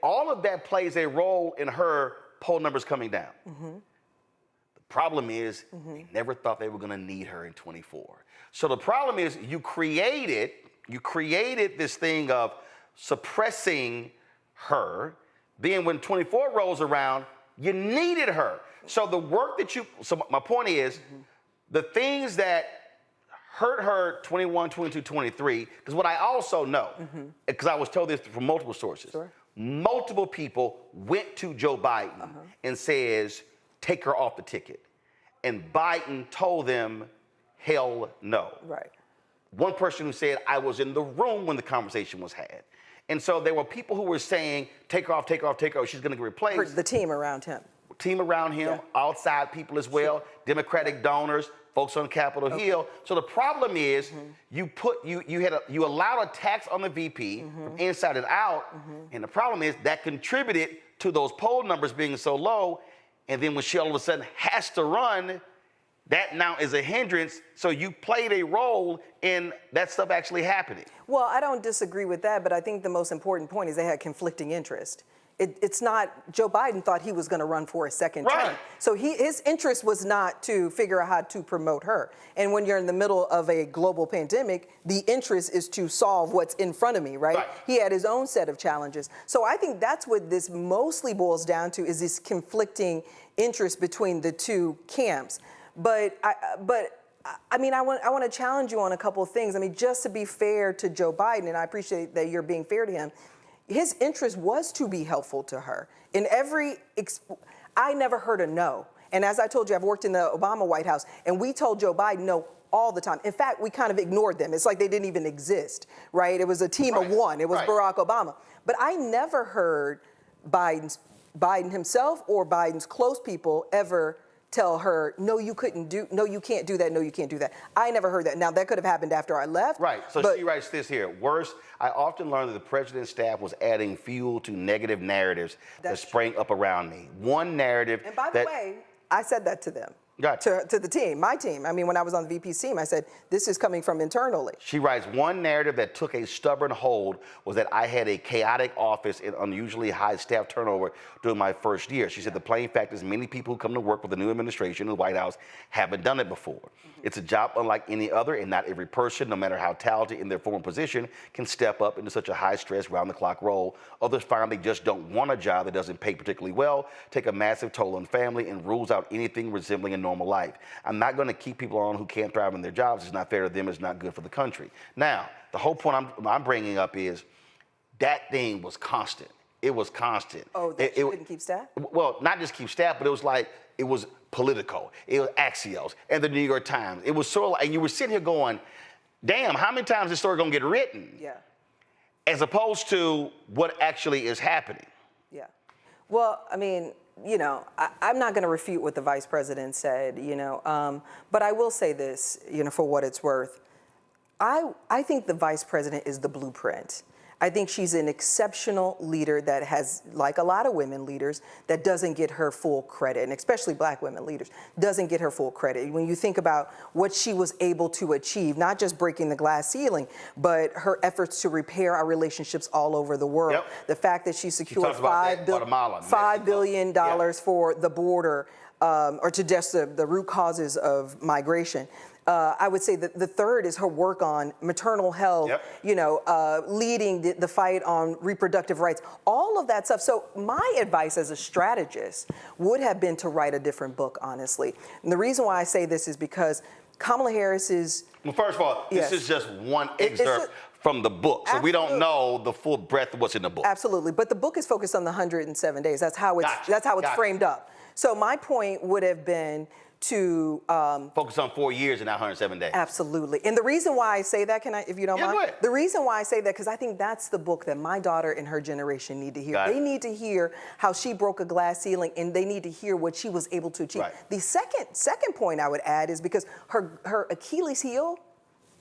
All of that plays a role in her poll numbers coming down. The problem is they never thought they were gonna need her in 24. So the problem is you created this thing of suppressing her. Then when 24 rolls around, you needed her. So the work that so my point is, the things that hurt her 21, 22, 23, because what I also know, because I was told this from multiple sources, multiple people went to Joe Biden and says, take her off the ticket. And Biden told them, hell no. Right. One person who said, I was in the room when the conversation was had. And so there were people who were saying, take her off, take her off, take her off, she's gonna get replaced. The team around him. Outside people as well, Democratic donors, folks on Capitol Hill. So the problem is you allowed attacks on the VP from inside and out, and the problem is that contributed to those poll numbers being so low, and then when she all of a sudden has to run, that now is a hindrance, so you played a role in that stuff actually happening. Well, I don't disagree with that, but I think the most important point is they had conflicting interest. It's not, Joe Biden thought he was going to run for a second term. So his interest was not to figure out how to promote her. And when you're in the middle of a global pandemic, the interest is to solve what's in front of me, right? He had his own set of challenges. So I think that's what this mostly boils down to, is this conflicting interest between the two camps. But I mean, I want to challenge you on a couple of things. I mean, just to be fair to Joe Biden, and I appreciate that you're being fair to him, his interest was to be helpful to her. In I never heard a no. And as I told you, I've worked in the Obama White House, and we told Joe Biden no all the time. In fact, we kind of ignored them. It's like they didn't even exist, right? It was a team of one. It was Barack Obama. But I never heard Biden himself or Biden's close people ever tell her, no, you can't do that, no, you can't do that. I never heard that. Now, that could have happened after I left. Right, so she writes this here. Worse, I often learned that the president's staff was adding fuel to negative narratives that sprang up around me. One narrative And by the way, I said that to them. Gotcha. To the team, my team. I mean, when I was on the VP's team, I said, this is coming from internally. She writes, one narrative that took a stubborn hold was that I had a chaotic office and unusually high staff turnover during my first year. She said the plain fact is many people who come to work with the new administration in the White House haven't done it before. It's a job unlike any other, and not every person, no matter how talented in their former position, can step up into such a high-stress, round-the-clock role. Others find they just don't want a job that doesn't pay particularly well, take a massive toll on family, and rules out anything resembling a normal life. I'm not going to keep people on who can't thrive in their jobs. It's not fair to them. It's not good for the country. Now, the whole point I'm bringing up is that thing was constant. It was constant. Oh, that she couldn't keep staff? Well, not just keep staff, but it was like, it was Politico, it was Axios, and the New York Times. It was sort of like, and you were sitting here going, damn, how many times is this story going to get written? Yeah. As opposed to what actually is happening. Yeah. Well, I mean, you know, I'm not going to refute what the vice president said, you know, but I will say this, you know, for what it's worth. I think the vice president is the blueprint. I think she's an exceptional leader that has, like a lot of women leaders, that doesn't get her full credit, and especially black women leaders, doesn't get her full credit. When you think about what she was able to achieve, not just breaking the glass ceiling, but her efforts to repair our relationships all over the world. Yep. The fact that she secured $5 billion for the border, or to just the root causes of migration. I would say that the third is her work on maternal health, you know, leading the fight on reproductive rights, all of that stuff. So my advice as a strategist would have been to write a different book, honestly. And the reason why I say this is because Kamala Harris is... Well, first of all, this is just one excerpt from the book. So we don't know the full breadth of what's in the book. Absolutely. But the book is focused on the 107 days. That's how it's framed up. So my point would have been to focus on 4 years and not 107 days. Absolutely. And the reason why I say that, if you don't mind? Go ahead. The reason why I say that, because I think that's the book that my daughter and her generation need to hear. They need to hear how she broke a glass ceiling, and they need to hear what she was able to achieve. Right. The second point I would add is because her Achilles heel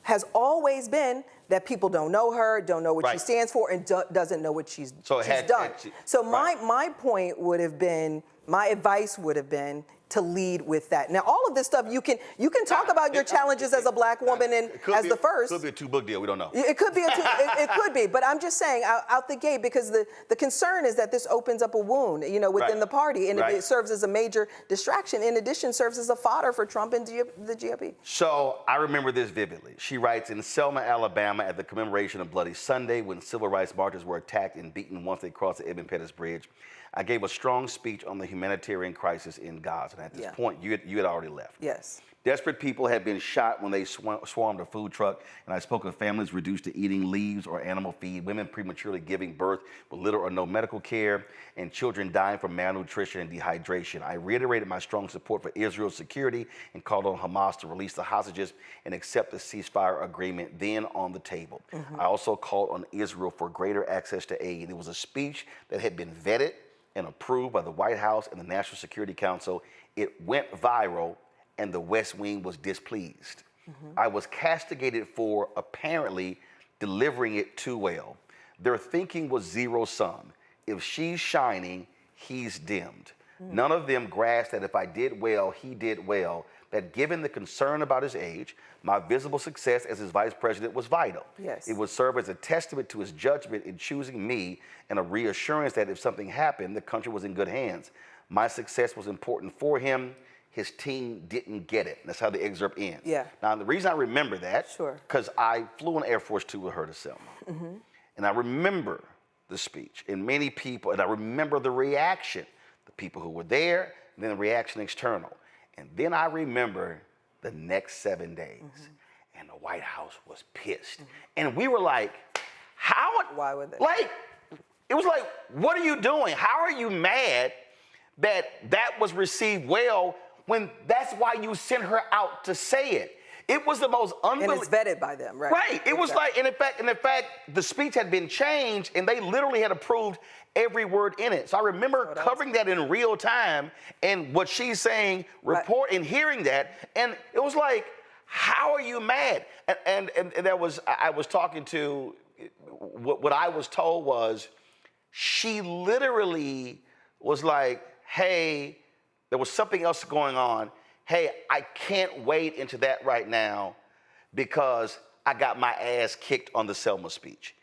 has always been that people don't know her, don't know what she stands for, and doesn't know what she's done. So my point would have been, my advice would have been to lead with that. Now, all of this stuff, you can talk about your challenges as a black woman and as the first. It could be a two-book deal. We don't know. It could be it could be, but I'm just saying out the gate, because the concern is that this opens up a wound, you know, within the party, and it serves as a major distraction. In addition, serves as a fodder for Trump and the GOP. So I remember this vividly. She writes, in Selma, Alabama, at the commemoration of Bloody Sunday, when civil rights marchers were attacked and beaten once they crossed the Edmund Pettus Bridge, I gave a strong speech on the humanitarian crisis in Gaza. And at this point, you had already left. Yes. Desperate people had been shot when they swarmed a food truck, and I spoke of families reduced to eating leaves or animal feed, women prematurely giving birth with little or no medical care, and children dying from malnutrition and dehydration. I reiterated my strong support for Israel's security and called on Hamas to release the hostages and accept the ceasefire agreement then on the table. I also called on Israel for greater access to aid. It was a speech that had been vetted and approved by the White House and the National Security Council. It went viral, and the West Wing was displeased. I was castigated for apparently delivering it too well. Their thinking was zero-sum. If she's shining, he's dimmed. None of them grasped that if I did well, he did well, that given the concern about his age, my visible success as his vice president was vital. Yes. It would serve as a testament to his judgment in choosing me and a reassurance that if something happened, the country was in good hands. My success was important for him. His team didn't get it. That's how the excerpt ends. Yeah. Now, the reason I remember that, because I flew on Air Force Two with her to Selma. And I remember the speech and many people, and I remember the reaction, the people who were there, and then the reaction external. And then I remember the next 7 days, and the White House was pissed. And we were like, how? Why would they? Like, it was like, what are you doing? How are you mad that that was received well when that's why you sent her out to say it? It was the most unbelievable. And it's vetted by them, right? Right. It was like, and in fact, the speech had been changed, and they literally had approved every word in it. So I remember covering that in real time, and what she's saying, and hearing that, and it was like, how are you mad? And that was, I was talking to, what I was told was, she literally was like, hey, there was something else going on. Hey, I can't wade into that right now because I got my ass kicked on the Selma speech.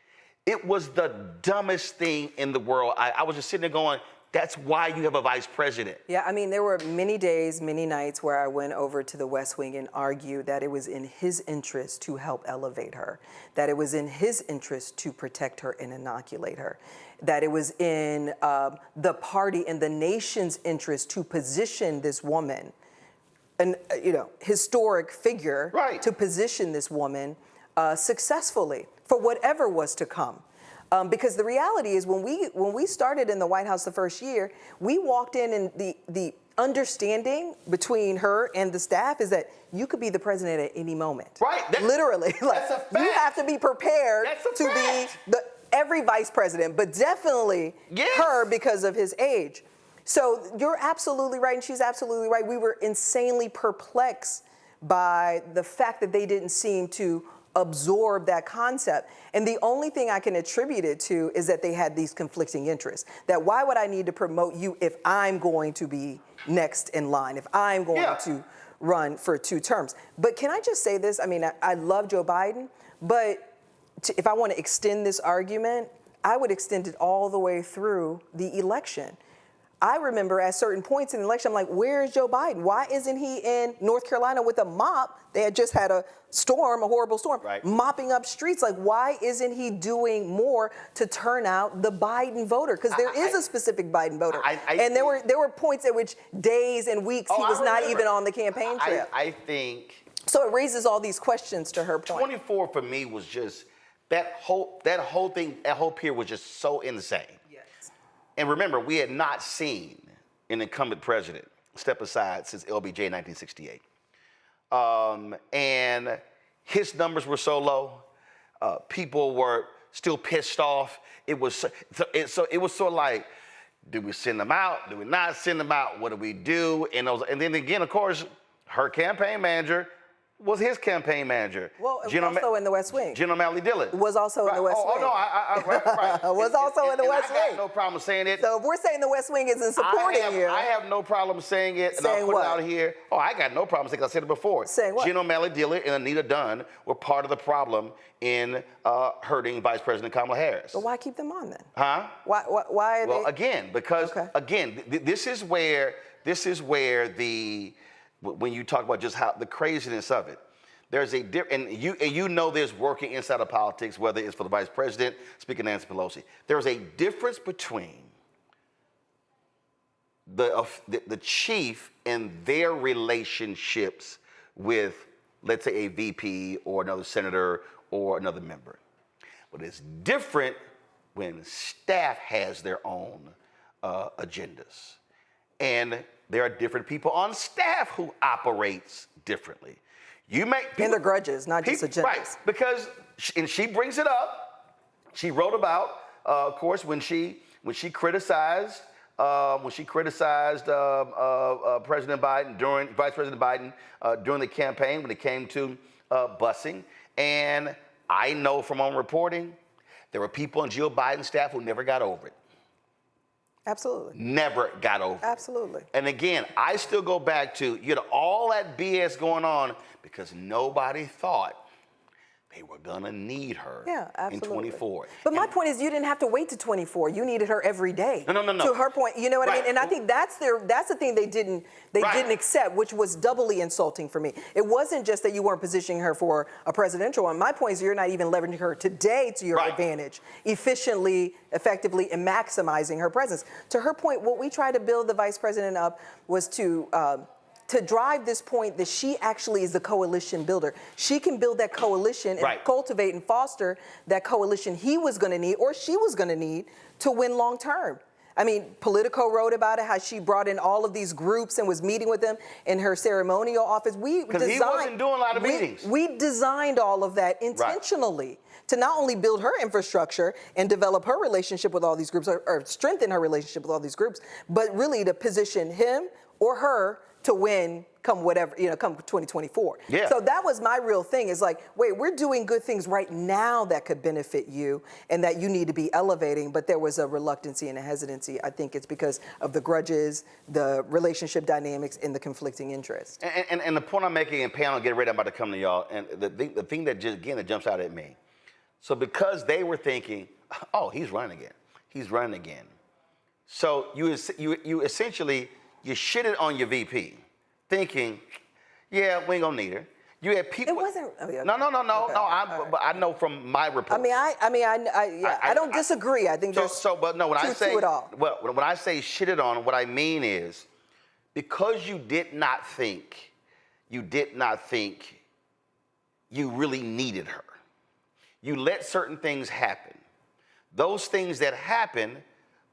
It was the dumbest thing in the world. I was just sitting there going, that's why you have a vice president. Yeah, I mean, there were many days, many nights where I went over to the West Wing and argued that it was in his interest to help elevate her, that it was in his interest to protect her and inoculate her, that it was in the party and the nation's interest to position this woman, an historic figure, to position this woman successfully for whatever was to come. Because the reality is, when we started in the White House the first year, we walked in and the understanding between her and the staff is that you could be the president at any moment. Right. Literally. Like, that's a fact. you have to be prepared to be every vice president, but definitely her because of his age. So you're absolutely right, and she's absolutely right. We were insanely perplexed by the fact that they didn't seem to absorb that concept. And the only thing I can attribute it to is that they had these conflicting interests. That why would I need to promote you if I'm going to be next in line, if I'm going to run for 2 terms? But can I just say this? I mean, I love Joe Biden, but if I want to extend this argument, I would extend it all the way through the election. I remember at certain points in the election, I'm like, where is Joe Biden? Why isn't he in North Carolina with a mop? They had just had a storm, a horrible storm, mopping up streets. Like, why isn't he doing more to turn out the Biden voter? Because there is a specific Biden voter. And there were points at which days and weeks he was not even on the campaign trail. I think. So it raises all these questions to her point. 24 for me was just, that whole period was just so insane. And remember, we had not seen an incumbent president step aside since LBJ in 1968. And his numbers were so low. People were still pissed off. It was sort of like, do we send them out? Do we not send them out? What do we do? And then again, of course, her campaign manager was his campaign manager. Well, it was also in the West Wing. Jen O'Malley Dillon. Was also in the West Wing. Oh, no, right. Was also in the West Wing. I got no problem saying it. So if we're saying the West Wing isn't supporting you. I have no problem saying it, and I'll put it out here. Oh, I got no problem saying it. I said it before. Saying what? Jen O'Malley Dillon and Anita Dunn were part of the problem in hurting Vice President Kamala Harris. But why keep them on then? Huh? Why are they? Well, again, because, this is where when you talk about just how the craziness of it, there's a and you know there's working inside of politics, whether it's for the vice president, Speaker Nancy Pelosi. There's a difference between the chief and their relationships with, let's say, a VP or another senator or another member. But it's different when staff has their own agendas. And there are different people on staff who operates differently. You make people, and the grudges, not just agendas. Right, because she brings it up. She wrote about, of course, when she criticized President Biden Vice President Biden during the campaign when it came to busing. And I know from own reporting, there were people on Jill Biden's staff who never got over it. Absolutely. Never got over it. Absolutely. And again, I still go back to, all that BS going on because nobody thought they were gonna need her in 24. But my point is, you didn't have to wait to 24. You needed her every day. No. To her point, you know what I mean? And I think that's the thing they didn't accept, which was doubly insulting for me. It wasn't just that you weren't positioning her for a presidential one. My point is, you're not even leveraging her today to your advantage, efficiently, effectively, and maximizing her presence. To her point, what we tried to build the vice president up was to to drive this point that she actually is the coalition builder. She can build that coalition and cultivate and foster that coalition he was going to need or she was going to need to win long term. I mean, Politico wrote about it, how she brought in all of these groups and was meeting with them in her ceremonial office. Because he wasn't doing a lot of meetings. We designed all of that intentionally to not only build her infrastructure and develop her relationship with all these groups or strengthen her relationship with all these groups, but really to position him or her to win come whatever, come 2024. Yeah. So that was my real thing is like, wait, we're doing good things right now that could benefit you and that you need to be elevating, but there was a reluctancy and a hesitancy. I think it's because of the grudges, the relationship dynamics, and the conflicting interests. And the point I'm making, and panel, get ready, I'm about to come to y'all, and the thing that just, again, that jumps out at me. So because they were thinking, oh, he's running again. He's running again. So you essentially, you shitted on your VP, thinking, yeah, we ain't gonna need her. You had people. It wasn't. Oh, yeah. No. Okay. But I know from my report. I don't disagree. I think there's but no, when I say to it all. Well, when I say shitted on, what I mean is because you did not think you really needed her. You let certain things happen. Those things that happened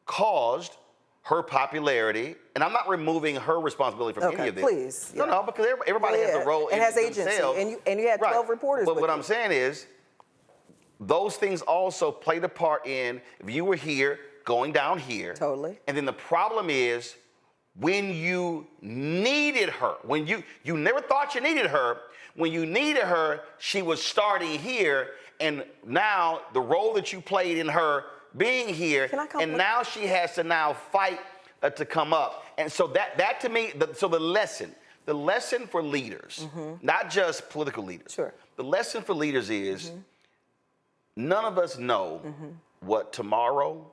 caused her popularity, and I'm not removing her responsibility from any of this. Please. No, because everybody has a role in has agency, themselves. and you had 12 reporters. But what I'm saying is, those things also played a part in if you were here, going down here. Totally. And then the problem is, when you needed her, when you never thought you needed her, when you needed her, she was starting here, and now the role that you played in her being here, and now she has to now fight to come up. And so that to me, the lesson for leaders, not just political leaders, the lesson for leaders is none of us know what tomorrow,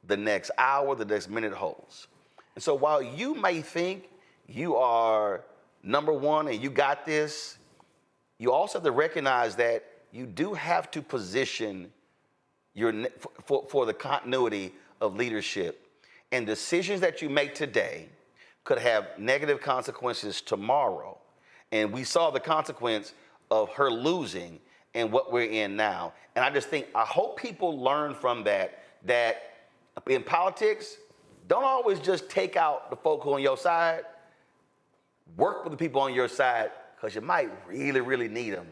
the next hour, the next minute holds. And so while you may think you are number one and you got this, you also have to recognize that you do have to position for the continuity of leadership. And decisions that you make today could have negative consequences tomorrow. And we saw the consequence of her losing and what we're in now. And I hope people learn from that in politics, don't always just take out the folk who are on your side. Work with the people on your side, because you might really, really need them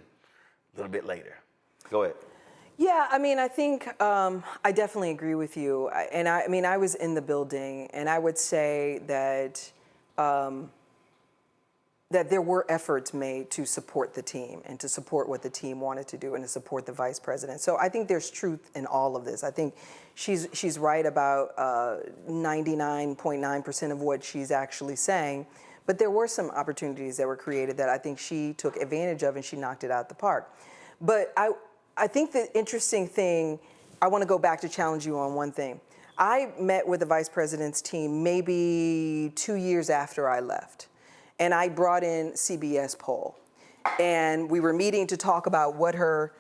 a little bit later. Go ahead. Yeah, I mean, I think I definitely agree with you. I was in the building, and I would say that that there were efforts made to support the team and to support what the team wanted to do and to support the vice president. So I think there's truth in all of this. I think she's right about 99.9% of what she's actually saying. But there were some opportunities that were created that I think she took advantage of, and she knocked it out the park. But I think the interesting thing, I want to go back to challenge you on one thing. I met with the vice president's team maybe 2 years after I left, and I brought in CBS poll, and we were meeting to talk about what her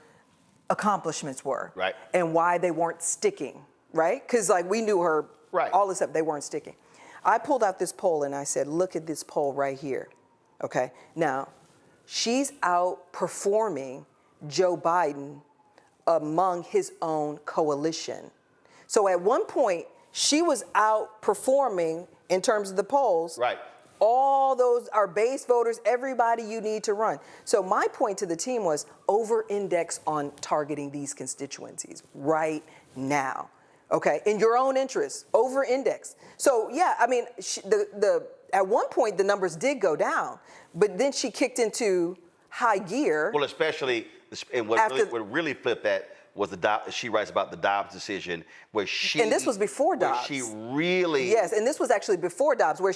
accomplishments were, right, and why they weren't sticking, right? Because like we knew her, right, all this stuff, they weren't sticking. I pulled out this poll and I said, look at this poll right here, okay? Now, she's outperforming Joe Biden among his own coalition. So at one point, she was outperforming in terms of the polls. Right. All those are base voters, everybody you need to run. So my point to the team was over-index on targeting these constituencies right now. Okay, in your own interest, over-index. So yeah, I mean, at one point the numbers did go down, but then she kicked into high gear. Well, especially, and what really flipped that was she writes about the Dobbs decision, where she— and this was before Dobbs. She really— yes, and this was actually before Dobbs, where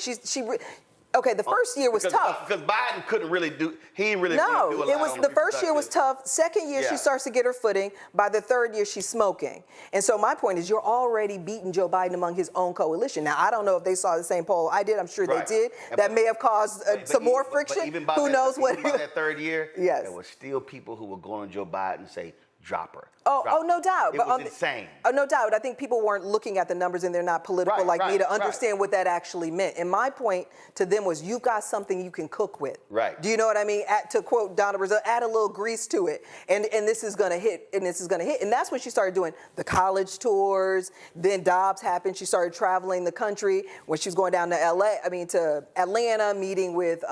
okay, the first year was tough. Because Biden couldn't really do— he didn't really no, do a lot. it was the first year was tough. Second year, she starts to get her footing. By the third year, she's smoking. And so my point is, you're already beating Joe Biden among his own coalition. Now, I don't know if they saw the same poll I did. I'm sure they did. That may have caused some more friction. But even by who knows what? Even by that third year, yes, there were still people who were going to Joe Biden and say, drop her. Oh, no doubt. It was insane. Oh, no doubt. I think people weren't looking at the numbers, and they're not political me to understand what that actually meant. And my point to them was, you've got something you can cook with. Right. Do you know what I mean? To quote Donna Brazile, add a little grease to it, and this is going to hit, and this is going to hit. And that's when she started doing the college tours. Then Dobbs happened. She started traveling the country when she was going down to to Atlanta, meeting with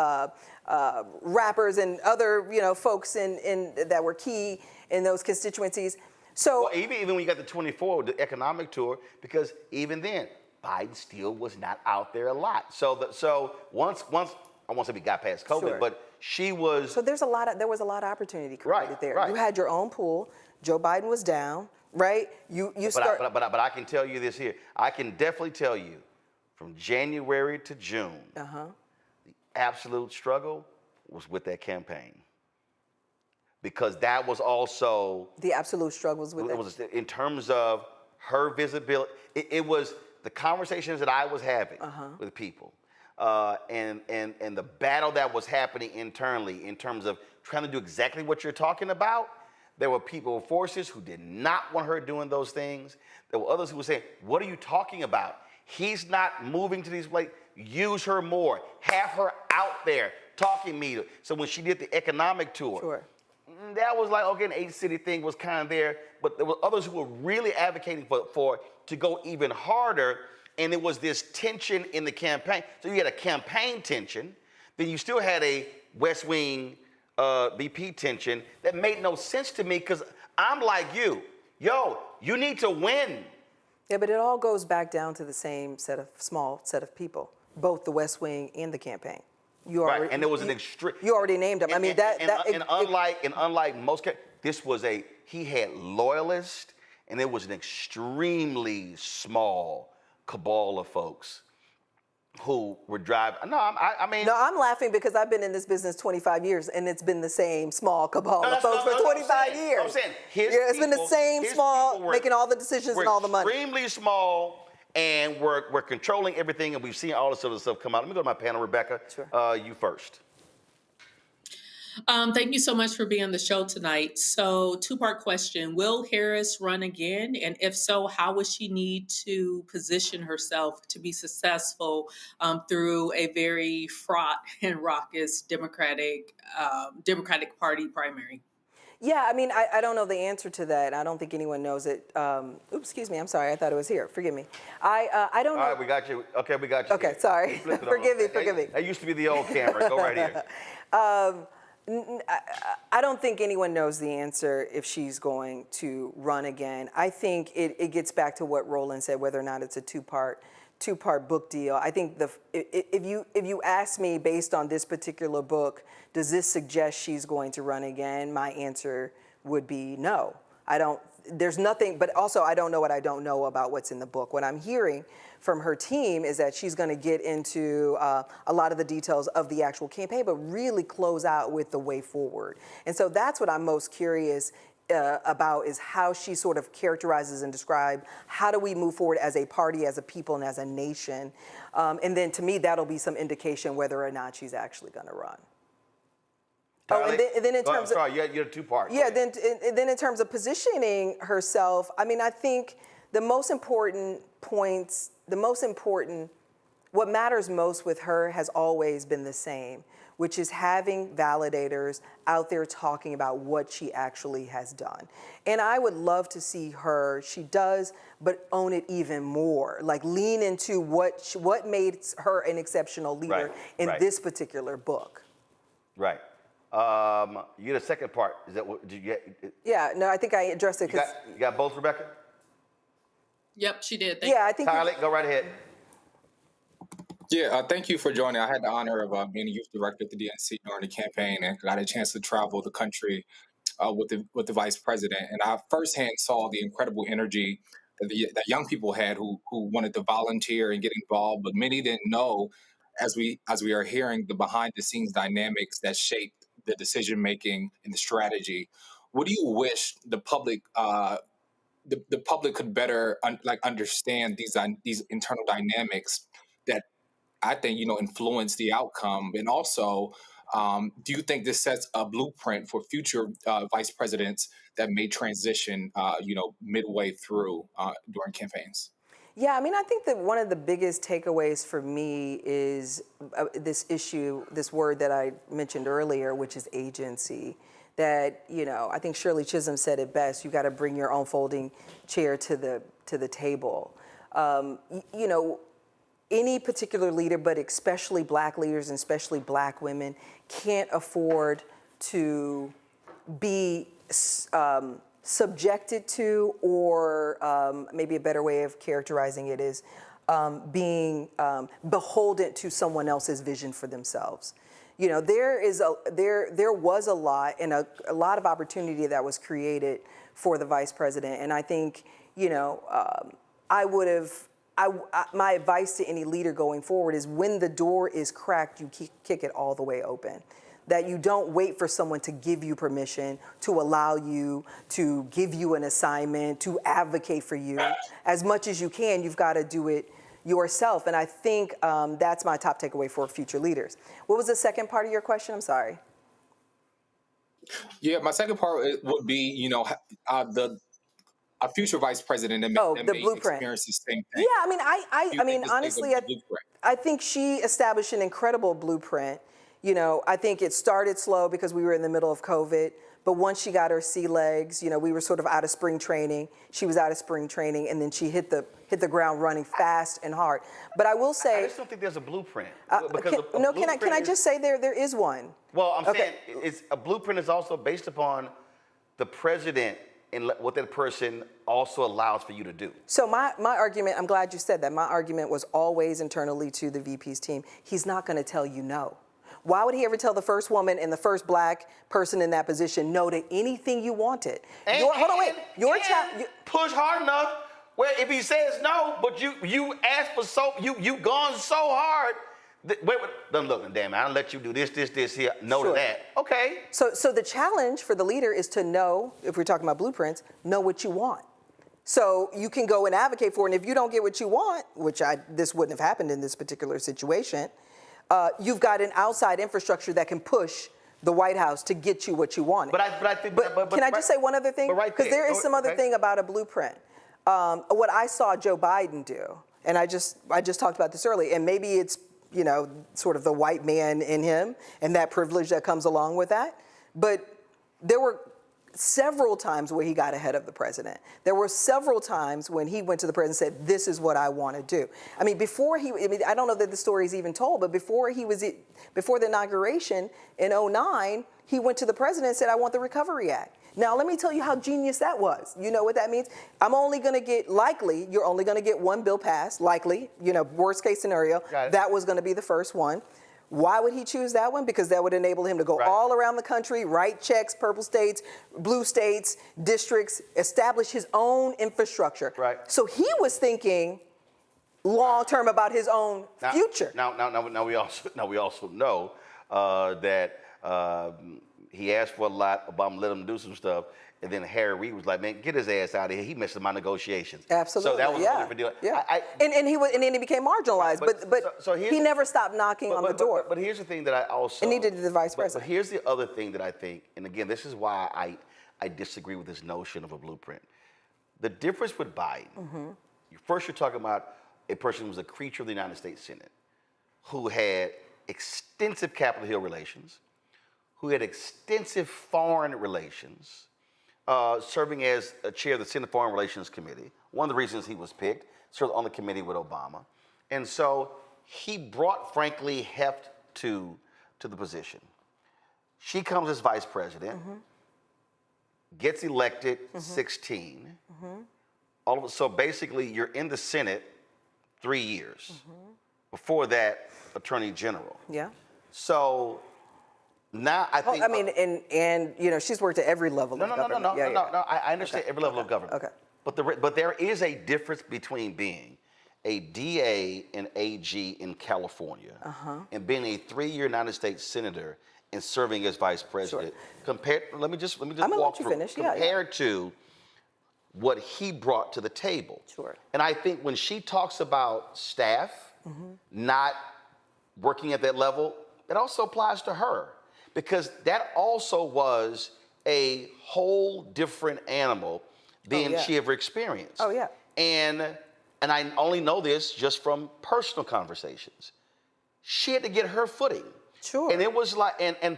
rappers and other folks in that were key in those constituencies. So even when you got the 24, the economic tour, because even then Biden still was not out there a lot. So once I won't say we got past COVID, Sure. but she was. So there was a lot of opportunity created there. Right. You had your own pool. Joe Biden was down, right? But I can tell you this here. I can definitely tell you, from January to June, the absolute struggle was with that campaign. Because that was also the absolute struggles with it. Was in terms of her visibility. It was the conversations that I was having with people, and the battle that was happening internally in terms of trying to do exactly what you're talking about. There were forces who did not want her doing those things. There were others who were saying, "What are you talking about? He's not moving to these places. Use her more. Have her out there talking media." So when she did the economic tour. That was like, okay, an 8-city thing was kind of there, but there were others who were really advocating for to go even harder, and it was this tension in the campaign. So you had a campaign tension, then you still had a West Wing VP tension that made no sense to me, because I'm like you need to win. Yeah, but it all goes back down to the same small set of people, both the West Wing and the campaign. And there was an extreme. You already named them. Unlike most, this was he had loyalists, and it was an extremely small cabal of folks who were driving. No, I'm laughing because I've been in this business 25 years, and it's been the same small cabal of folks for 25 years. I'm saying it's been the same small, making all the decisions and all the money. Extremely small. And we're controlling everything, and we've seen all this other stuff come out. Let me go to my panel, Rebecca. Sure. You first. Thank you so much for being on the show tonight. So, two-part question. Will Harris run again? And if so, how would she need to position herself to be successful through a very fraught and raucous Democratic Party primary? Yeah, I don't know the answer to that. I don't think anyone knows it. Excuse me. I'm sorry. I thought it was here. Forgive me. I don't know. All right, we got you. Okay, we got you. Okay, sorry. Forgive me. That used to be the old camera. Go right here. I don't think anyone knows the answer if she's going to run again. I think it gets back to what Roland said, whether or not it's a two-part book deal. I think if you ask me based on this particular book, does this suggest she's going to run again? My answer would be no. There's nothing, but also I don't know what I don't know about what's in the book. What I'm hearing from her team is that she's going to get into a lot of the details of the actual campaign, but really close out with the way forward. And so that's what I'm most curious about, is how she sort of characterizes and describes how do we move forward as a party, as a people, and as a nation. And then to me, that'll be some indication whether or not she's actually going to run. Charlie? And then in terms of... Sorry, you had two parts. Yeah, then in terms of positioning herself, I think the most important points, what matters most with her has always been the same, which is having validators out there talking about what she actually has done. And I would love to see her, she does, but own it even more. Like lean into what made her an exceptional leader in this particular book. Right. You get a second part. Is that what did you get? Yeah, no, I think I addressed it. You got both, Rebecca? Yep, she did. I think. Charlie, go right ahead. Yeah, thank you for joining. I had the honor of being a youth director at the DNC during the campaign, and got a chance to travel the country with the vice president. And I firsthand saw the incredible energy that young people had who wanted to volunteer and get involved, but many didn't know, as we are hearing, the behind the scenes dynamics that shaped the decision making and the strategy. What do you wish the public the public could better understand these internal dynamics that I think influence the outcome, and also Do you think this sets a blueprint for future vice presidents that may transition, midway through during campaigns? Yeah, I mean, I think that one of the biggest takeaways for me is this issue, this word that I mentioned earlier, which is agency. That, I think Shirley Chisholm said it best. You got to bring your own folding chair to the table. Any particular leader, but especially black leaders and especially black women, can't afford to be subjected to, or maybe a better way of characterizing it is being beholden to someone else's vision for themselves. There was a lot and a lot of opportunity that was created for the vice president, and I think my advice to any leader going forward is when the door is cracked, you kick it all the way open. That you don't wait for someone to give you permission, to allow you, to give you an assignment, to advocate for you. As much as you can, you've got to do it yourself. And I think that's my top takeaway for future leaders. What was the second part of your question? I'm sorry. Yeah, my second part would be, a future vice president that may experience the same thing. Yeah, I mean, honestly, I think she established an incredible blueprint. I think it started slow because we were in the middle of COVID, but once she got her sea legs, we were sort of out of spring training. She was out of spring training, and then she hit the ground running fast and hard. But I will say, I just don't think there's a blueprint. Can I just say there is one? Well, I'm saying a blueprint is also based upon the president and what that person also allows for you to do. So my argument, I'm glad you said that. My argument was always internally to the VP's team. He's not going to tell you no. Why would he ever tell the first woman and the first black person in that position no to anything you wanted? Push hard enough where if he says no, but you ask for you gone so hard. Look, damn it, I don't let you do this here. No to that. Okay. So the challenge for the leader is to know, if we're talking about blueprints, know what you want. So you can go and advocate for it, and if you don't get what you want, which this wouldn't have happened in this particular situation, you've got an outside infrastructure that can push the White House to get you what you want. But I think. But can I just say one other thing? Because there is some other thing about a blueprint. What I saw Joe Biden do, and I just talked about this earlier, and maybe it's sort of the white man in him and that privilege that comes along with that. But there were several times where he got ahead of the president. There were several times when he went to the president and said, this is what I want to do. I mean, I don't know that the story is even told, but before the inauguration in 2009, he went to the president and said, I want the Recovery Act. Now, let me tell you how genius that was. You know what that means? You're only going to get one bill passed, likely, worst case scenario. That was going to be the first one. Why would he choose that one? Because that would enable him to go all around the country, write checks, purple states, blue states, districts, establish his own infrastructure. Right. So he was thinking long term about his own future. Now we also know that he asked for a lot. Obama let him do some stuff. And then Harry Reid was like, man, get his ass out of here. He messed with my negotiations. Absolutely. So that was a different deal. Yeah. And then he became marginalized. But he never stopped knocking on the door. But here's the thing that I also... And neither did the vice president. But here's the other thing that I think, and again, this is why I disagree with this notion of a blueprint. The difference with Biden, first you're talking about a person who was a creature of the United States Senate, who had extensive Capitol Hill relations, who had extensive foreign relations, serving as a chair of the Senate Foreign Relations Committee. One of the reasons he was picked, served on the committee with Obama. And so he brought, frankly, heft to the position. She comes as vice president, gets elected 16. So basically, you're in the Senate 3 years. Before that, Attorney General. Yeah. So now I think... and she's worked at every level of government. No, I understand every level of government. Okay. But there is a difference between being a DA and AG in California and being a 3-year United States Senator and serving as vice president. Compared, let me just walk through. Compared to what he brought to the table. Sure. And I think when she talks about staff not working at that level, it also applies to her. because that also was a whole different animal than she ever experienced. Oh, yeah. And I only know this just from personal conversations. She had to get her footing. Sure. And it was like, and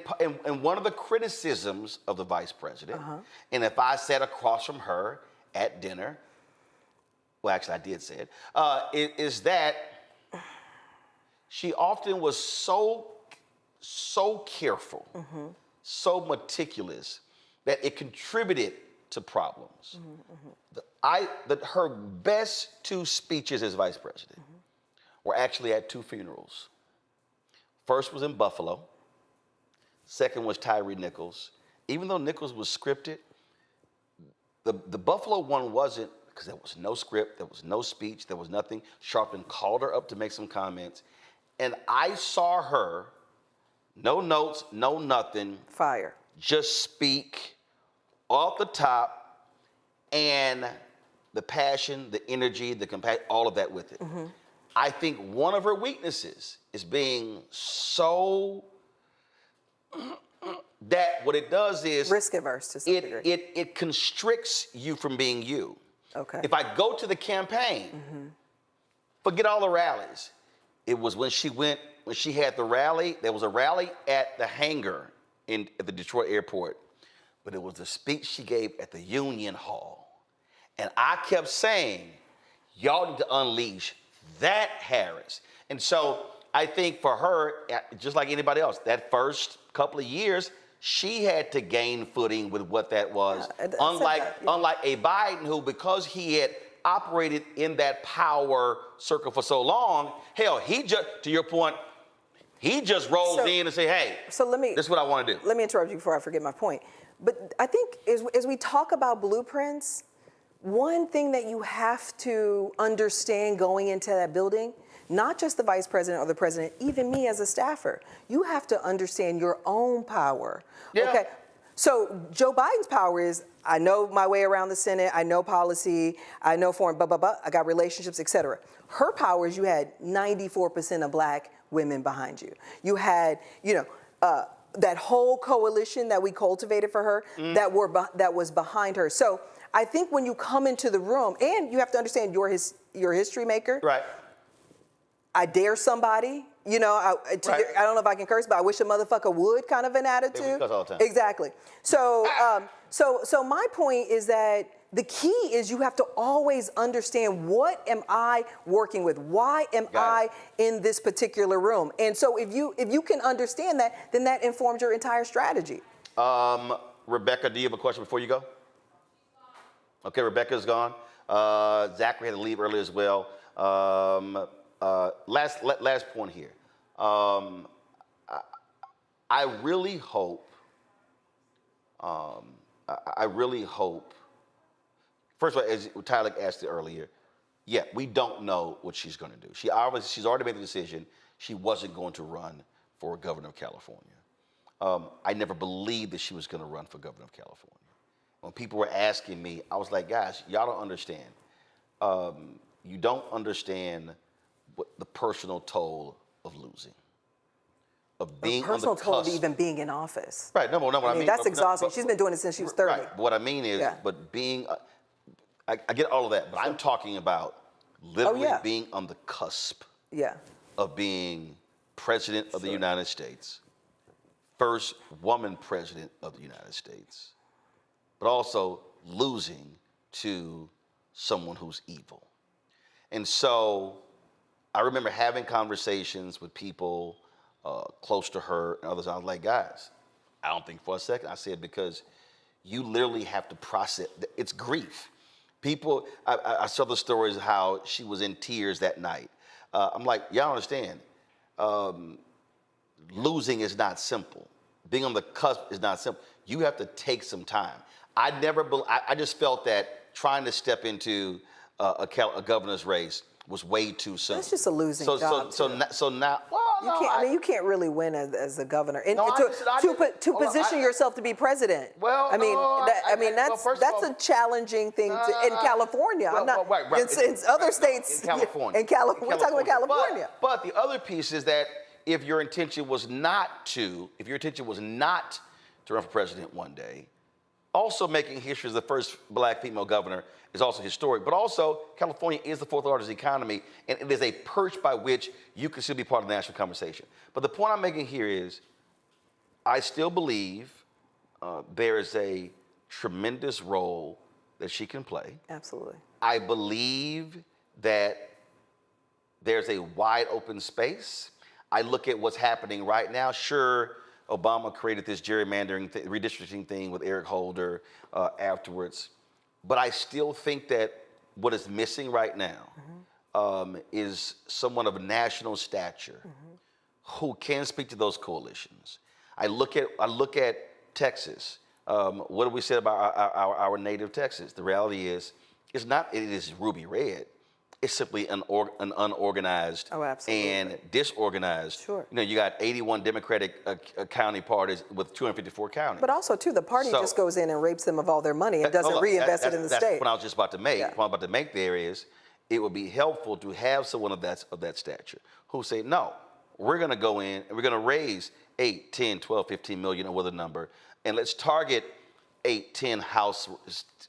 one of the criticisms of the vice president, and if I sat across from her at dinner, well, actually I did say it, is that she often was so careful, so meticulous, that it contributed to problems. Her best 2 speeches as vice president were actually at 2 funerals. First was in Buffalo. Second was Tyree Nichols. Even though Nichols was scripted, the Buffalo one wasn't, because there was no script, there was no speech, there was nothing. Sharpton called her up to make some comments. And I saw her, no notes, no nothing. Fire. Just speak off the top, and the passion, the energy, the compassion, all of that with it. I think one of her weaknesses is being so that what it does is risk averse to some degree. It constricts you from being you. Okay. If I go to the campaign, forget all the rallies. It was when she had the rally. There was a rally at the hangar at the Detroit airport, but it was the speech she gave at the Union Hall, and I kept saying, "Y'all need to unleash that Harris." And so I think for her, just like anybody else, that first couple of years, she had to gain footing with what that was. Unlike a Biden who, because he had operated in that power circle for so long, hell, he just, to your point, he just rolls in and say, hey, this is what I want to do. Let me interrupt you before I forget my point. But I think as we talk about blueprints, one thing that you have to understand going into that building, not just the vice president or the president, even me as a staffer, you have to understand your own power. Yeah. Okay. So Joe Biden's power is, I know my way around the Senate, I know policy, I know foreign, I got relationships, et cetera. Her power is you had 94% of black women behind you. You had, that whole coalition that we cultivated for her that was behind her. So I think when you come into the room, and you have to understand you're a history maker. Right. I dare somebody, I don't know if I can curse, but I wish a motherfucker would kind of an attitude. Yeah, we cuss all the time. Exactly. So, so my point is that the key is you have to always understand, what am I working with? Why am I in this particular room? And so if you can understand that, then that informs your entire strategy. Rebecca, do you have a question before you go? Okay, Rebecca's gone. Zachary had to leave early as well. Last point here. I really hope. First of all, as Tyler asked it earlier, we don't know what she's going to do. She's already made the decision she wasn't going to run for governor of California. I never believed that she was going to run for governor of California. When people were asking me, I was like, guys, y'all don't understand. You don't understand what the personal toll of losing, of being on the personal toll of cusp. even being in office. Right. No. I mean, that's exhausting. She's been doing it since she was 30. Right. What I mean is, but being, I get all of that, but I'm talking about literally being on the cusp of being president of the United States, first woman president of the United States, but also losing to someone who's evil. And so I remember having conversations with people close to her and others. I was like, guys, I don't think for a second. I said, because you literally have to process, it's grief. People, I saw the stories of how she was in tears that night. I'm like, y'all understand, losing is not simple. Being on the cusp is not simple. You have to take some time. I just felt that trying to step into a governor's race was way too soon. That's just a losing job. So now, you can't really win as a governor, and to position yourself to be president. Well, that's a challenging thing in California. In other states, in California. We're talking about California. But the other piece is that if your intention was not to run for president one day, also making history as the first black female governor is also historic. But also, California is the fourth largest economy, and it is a perch by which you can still be part of the national conversation. But the point I'm making here is, I still believe there is a tremendous role that she can play. Absolutely. I believe that there's a wide open space. I look at what's happening right now. Sure, Obama created this gerrymandering, redistricting thing with Eric Holder afterwards. But I still think that what is missing right now is someone of national stature who can speak to those coalitions. I look at Texas. What do we say about our native Texas? The reality is, it is ruby red. It's simply an unorganized and disorganized. Sure. You know, you got 81 Democratic county parties with 254 counties. But also, too, the party just goes in and rapes them of all their money and doesn't reinvest it in the state. That's what I was just about to make. The point I'm about to make there is, it would be helpful to have someone of that stature who say, no, we're going to go in and we're going to raise 8, 10, 12, 15 million, or whatever number, and let's target 8, 10 House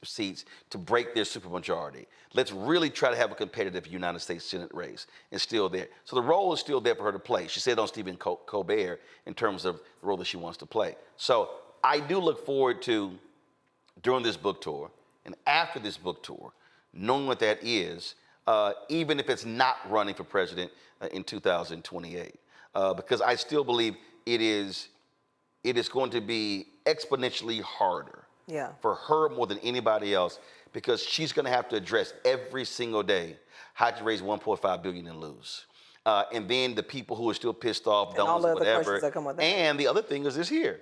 seats to break their supermajority. Let's really try to have a competitive United States Senate race, and still there. So the role is still there for her to play. She said on Stephen Colbert in terms of the role that she wants to play. So I do look forward to, during this book tour and after this book tour, knowing what that is, even if it's not running for president in 2028. Because I still believe it is going to be exponentially harder for her more than anybody else, because she's going to have to address every single day how to raise $1.5 billion and lose. And then the people who are still pissed off, donors, whatever. And the other thing is this here.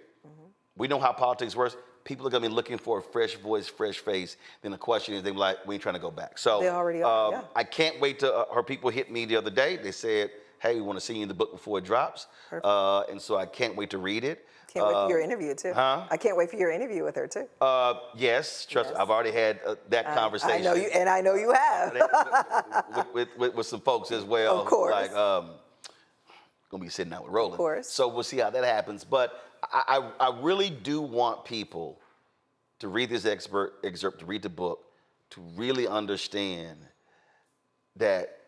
We know how politics works. People are going to be looking for a fresh voice, fresh face. Then the question is, they're like, we ain't trying to go back. So they already are, I can't wait to, her people hit me the other day. They said, hey, we want to see you in the book before it drops. And so I can't wait to read it. Can't wait for your interview, too. I can't wait for your interview with her, too. Yes, trust me, I've already had that conversation. I know you, and I know you have. with some folks as well. Of course. Like, gonna be sitting out with Roland. Of course. So we'll see how that happens. But I really do want people to read this excerpt, to read the book, to really understand that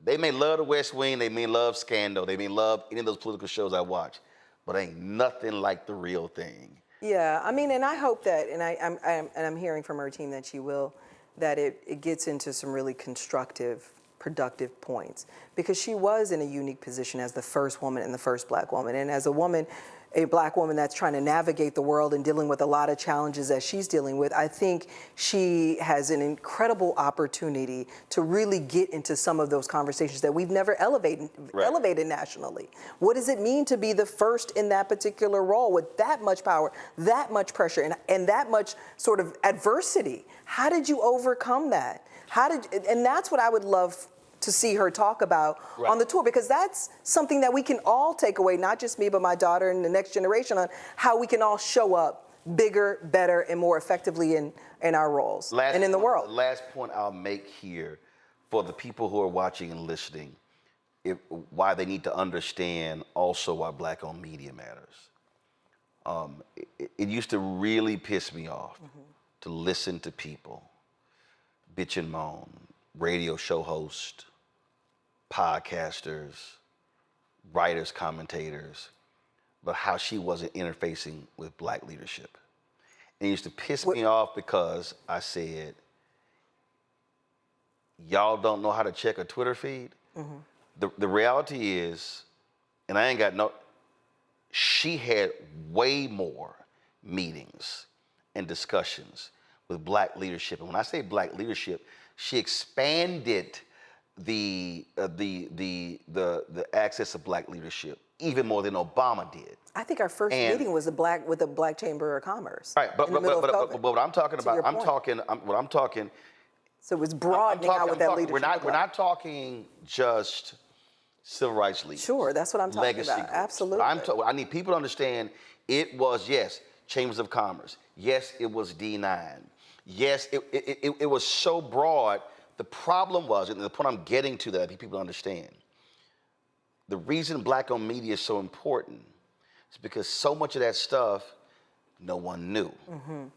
they may love the West Wing, they may love Scandal, they may love any of those political shows I watch, but ain't nothing like the real thing. Yeah, I mean, and I hope that, and I'm hearing from her team that she will, that it gets into some really constructive, productive points, because she was in a unique position as the first woman and the first black woman, and as a woman, a black woman that's trying to navigate the world and dealing with a lot of challenges that she's dealing with, I think she has an incredible opportunity to really get into some of those conversations that we've never elevated nationally. What does it mean to be the first in that particular role with that much power, that much pressure, and that much sort of adversity? How did you overcome that? And that's what I would love to see her talk about on the tour, because that's something that we can all take away, not just me, but my daughter and the next generation, on how we can all show up bigger, better, and more effectively in our roles and in the world. Last point I'll make here for the people who are watching and listening, why they need to understand also why black-owned media matters. It used to really piss me off to listen to people bitch and moan, radio show hosts, podcasters, writers, commentators, but how she wasn't interfacing with black leadership. And it used to piss me off because I said, y'all don't know how to check a Twitter feed? The reality is, and I ain't got no, she had way more meetings and discussions with black leadership. And when I say black leadership, she expanded the access of black leadership even more than Obama did. I think our first meeting was with the Black Chamber of Commerce. Right, but what I'm talking about, I'm talking. So it's broadening out with that leadership. We're not talking just civil rights leaders. Sure, that's what I'm talking about. Groups. Absolutely. I need people to understand it was, yes, Chambers of Commerce. Yes, it was D9. Yes, it was so broad. The problem was, and the point I'm getting to that I think people understand, the reason black-owned media is so important is because so much of that stuff no one knew.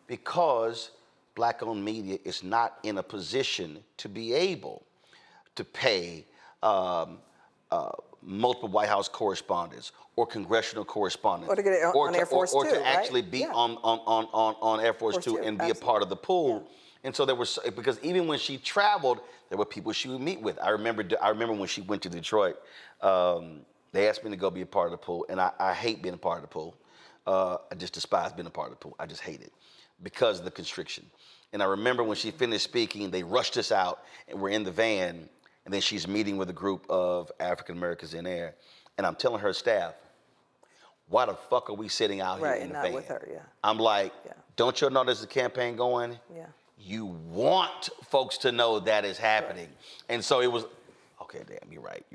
Because black-owned media is not in a position to be able to pay multiple White House correspondents or congressional correspondents, or to get it on Air Force or Two, to actually be on Air Force Two and be a part of the pool. And so there was, because even when she traveled, there were people she would meet with. I remember when she went to Detroit, they asked me to go be a part of the pool, and I hate being a part of the pool. I just despise being a part of the pool. I just hate it because of the constriction. And I remember when she finished speaking, they rushed us out, and we're in the van, and then she's meeting with a group of African Americans in there, and I'm telling her staff, why the fuck are we sitting out here in the van? Right, not with her, yeah. I'm like, don't you know there's a campaign going? Yeah. You want folks to know that is happening. Right. And so it was, okay, damn, you're right.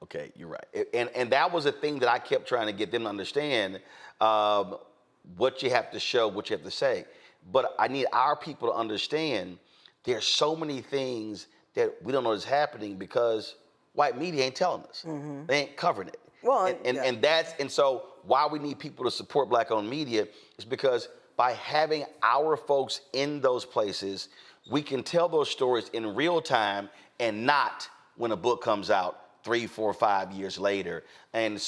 Okay, you're right. And that was a thing that I kept trying to get them to understand, what you have to show, what you have to say. But I need our people to understand there's so many things that we don't know is happening because white media ain't telling us. They ain't covering it. Well, and so why we need people to support black-owned media is because by having our folks in those places, we can tell those stories in real time and not when a book comes out 3, 4, 5 years later. And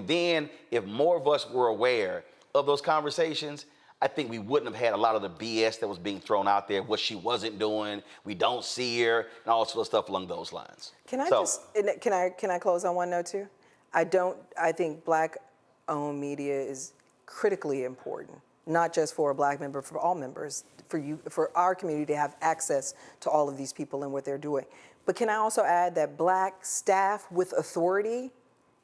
then if more of us were aware of those conversations, I think we wouldn't have had a lot of the BS that was being thrown out there, what she wasn't doing, we don't see her, and all sorts of stuff along those lines. Can I close on one note too? I think black-owned media is critically important, not just for a black member, for all members, for our community to have access to all of these people and what they're doing. But can I also add that black staff with authority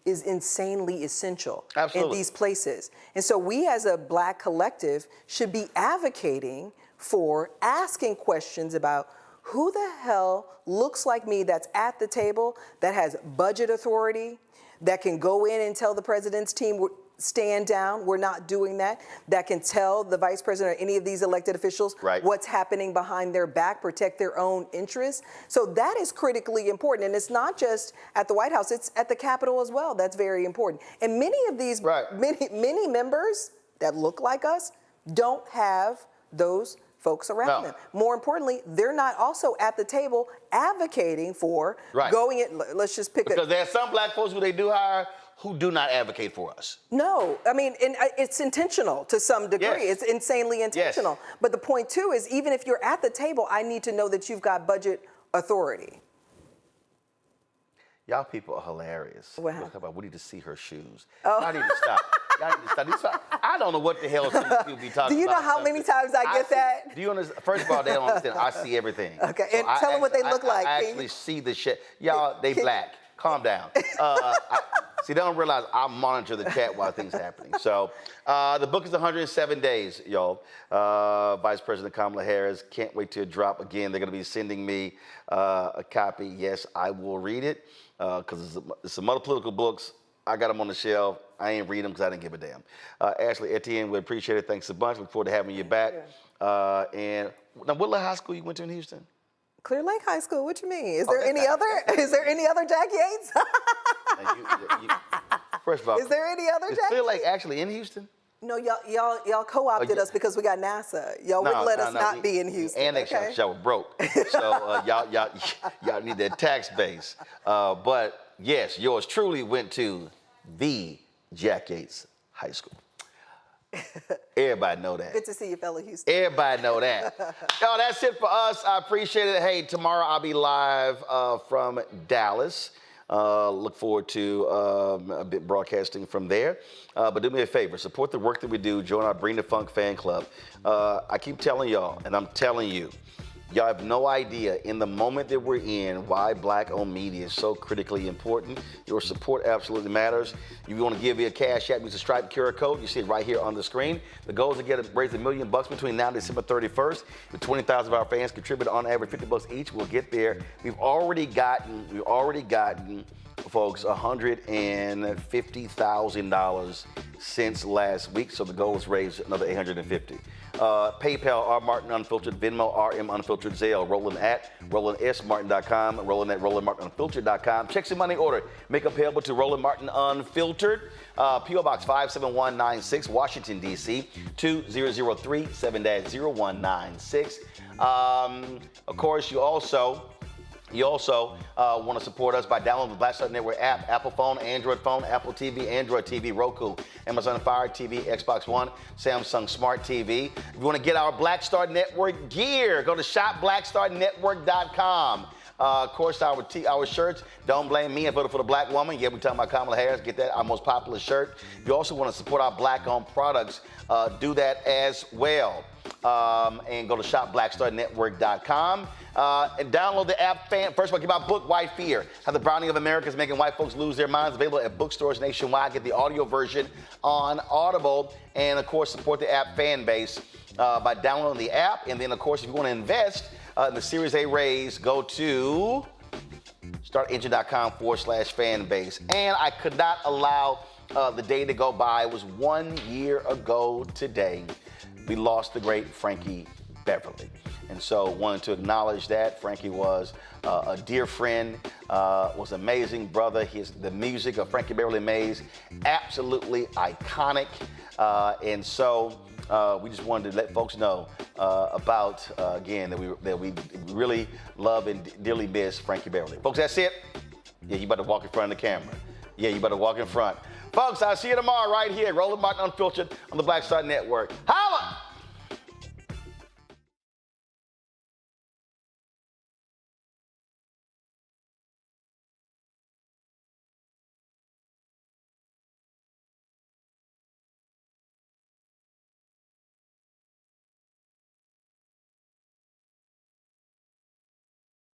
is insanely essential in these places. And so we as a black collective should be advocating for asking questions about who the hell looks like me that's at the table, that has budget authority, that can go in and tell the president's team, stand down, we're not doing that, that can tell the vice president or any of these elected officials what's happening behind their back, protect their own interests. So that is critically important. And it's not just at the White House, it's at the Capitol as well. That's very important. And many of these, many members that look like us don't have those folks around them. More importantly, they're not also at the table advocating for going in, let's just pick because there are some black folks who they do hire who do not advocate for us. No, I mean, it's intentional to some degree. Yes. It's insanely intentional. Yes. But the point too is even if you're at the table, I need to know that you've got budget authority. Y'all people are hilarious. What happened? We need to see her shoes. I need to stop. Y'all need to stop. I don't know what the hell some people be talking about. Do you know how many times I get that? Do you understand? First of all, they don't understand. I see everything. Okay, and so tell them what they look like. I actually see the shit. Y'all, they black. Calm down. See, they don't realize I monitor the chat while things are happening. So the book is 107 days, y'all. Vice President Kamala Harris, can't wait to drop again. They're going to be sending me a copy. Yes, I will read it because it's some other political books. I got them on the shelf. I ain't read them because I didn't give a damn. Ashley Etienne, we appreciate it. Thanks a bunch. Look forward to having you back. And now, what high school you went to in Houston? Clear Lake High School. What you mean? Is there any other? Is there any other Jack Yates? First of all, is there any other Jack? Is Clear Lake actually in Houston? No, y'all co-opted us because we got NASA. Y'all wouldn't let us not be in Houston. And y'all were broke, so y'all need that tax base. But yes, yours truly went to the Jack Yates High School. Everybody know that. Good to see you, fellow Houston. Everybody know that. Y'all, that's it for us. I appreciate it. Hey, tomorrow I'll be live from Dallas. Look forward to a bit broadcasting from there. But do me a favor, support the work that we do. Join our Bring the Funk fan club. I keep telling y'all, and I'm telling you, y'all have no idea in the moment that we're in why black-owned media is so critically important. Your support absolutely matters. If you want to give me a cash app, use the Stripe QR code. You see it right here on the screen. The goal is to raise $1 million between now and December 31st. With 20,000 of our fans contribute on average $50 each, we'll get there. We've already gotten, folks, $150,000 since last week. So the goal is raise another $850. PayPal, R. Martin Unfiltered, Venmo, RM Unfiltered, Zelle, Roland at RolandSMartin.com, Roland at RolandMartinUnfiltered.com. Check some money order. Make a payable to Roland Martin Unfiltered. P.O. Box 57196, Washington, D.C. 2003 7-0196. Of course, you also want to support us by downloading the Black Star Network app, Apple phone, Android phone, Apple TV, Android TV, Roku, Amazon Fire TV, Xbox One, Samsung Smart TV. If you want to get our Black Star Network gear, go to shopblackstarnetwork.com. Of course, our shirts, don't blame me, I voted for the black woman. Yeah, we're talking about Kamala Harris, get that, our most popular shirt. If you also want to support our black-owned products, do that as well. And go to shopblackstarnetwork.com and download the app. First of all, get my book, White Fear, How the Browning of America is Making White Folks Lose Their Minds, available at bookstores nationwide. Get the audio version on Audible. And, of course, support the app Fanbase by downloading the app. And then, of course, if you want to invest in the Series A raise, go to startengine.com/fanbase. And I could not allow the day to go by. It was 1 year ago today. We lost the great Frankie Beverly. And so wanted to acknowledge that. Frankie was a dear friend, was an amazing brother. The music of Frankie Beverly Mays, absolutely iconic. And so we just wanted to let folks know about, again, that we really love and dearly miss Frankie Beverly. Folks, that's it. Yeah, you better walk in front of the camera. Yeah, you better walk in front. Folks, I'll see you tomorrow right here, Roland Martin Unfiltered on the Black Star Network. How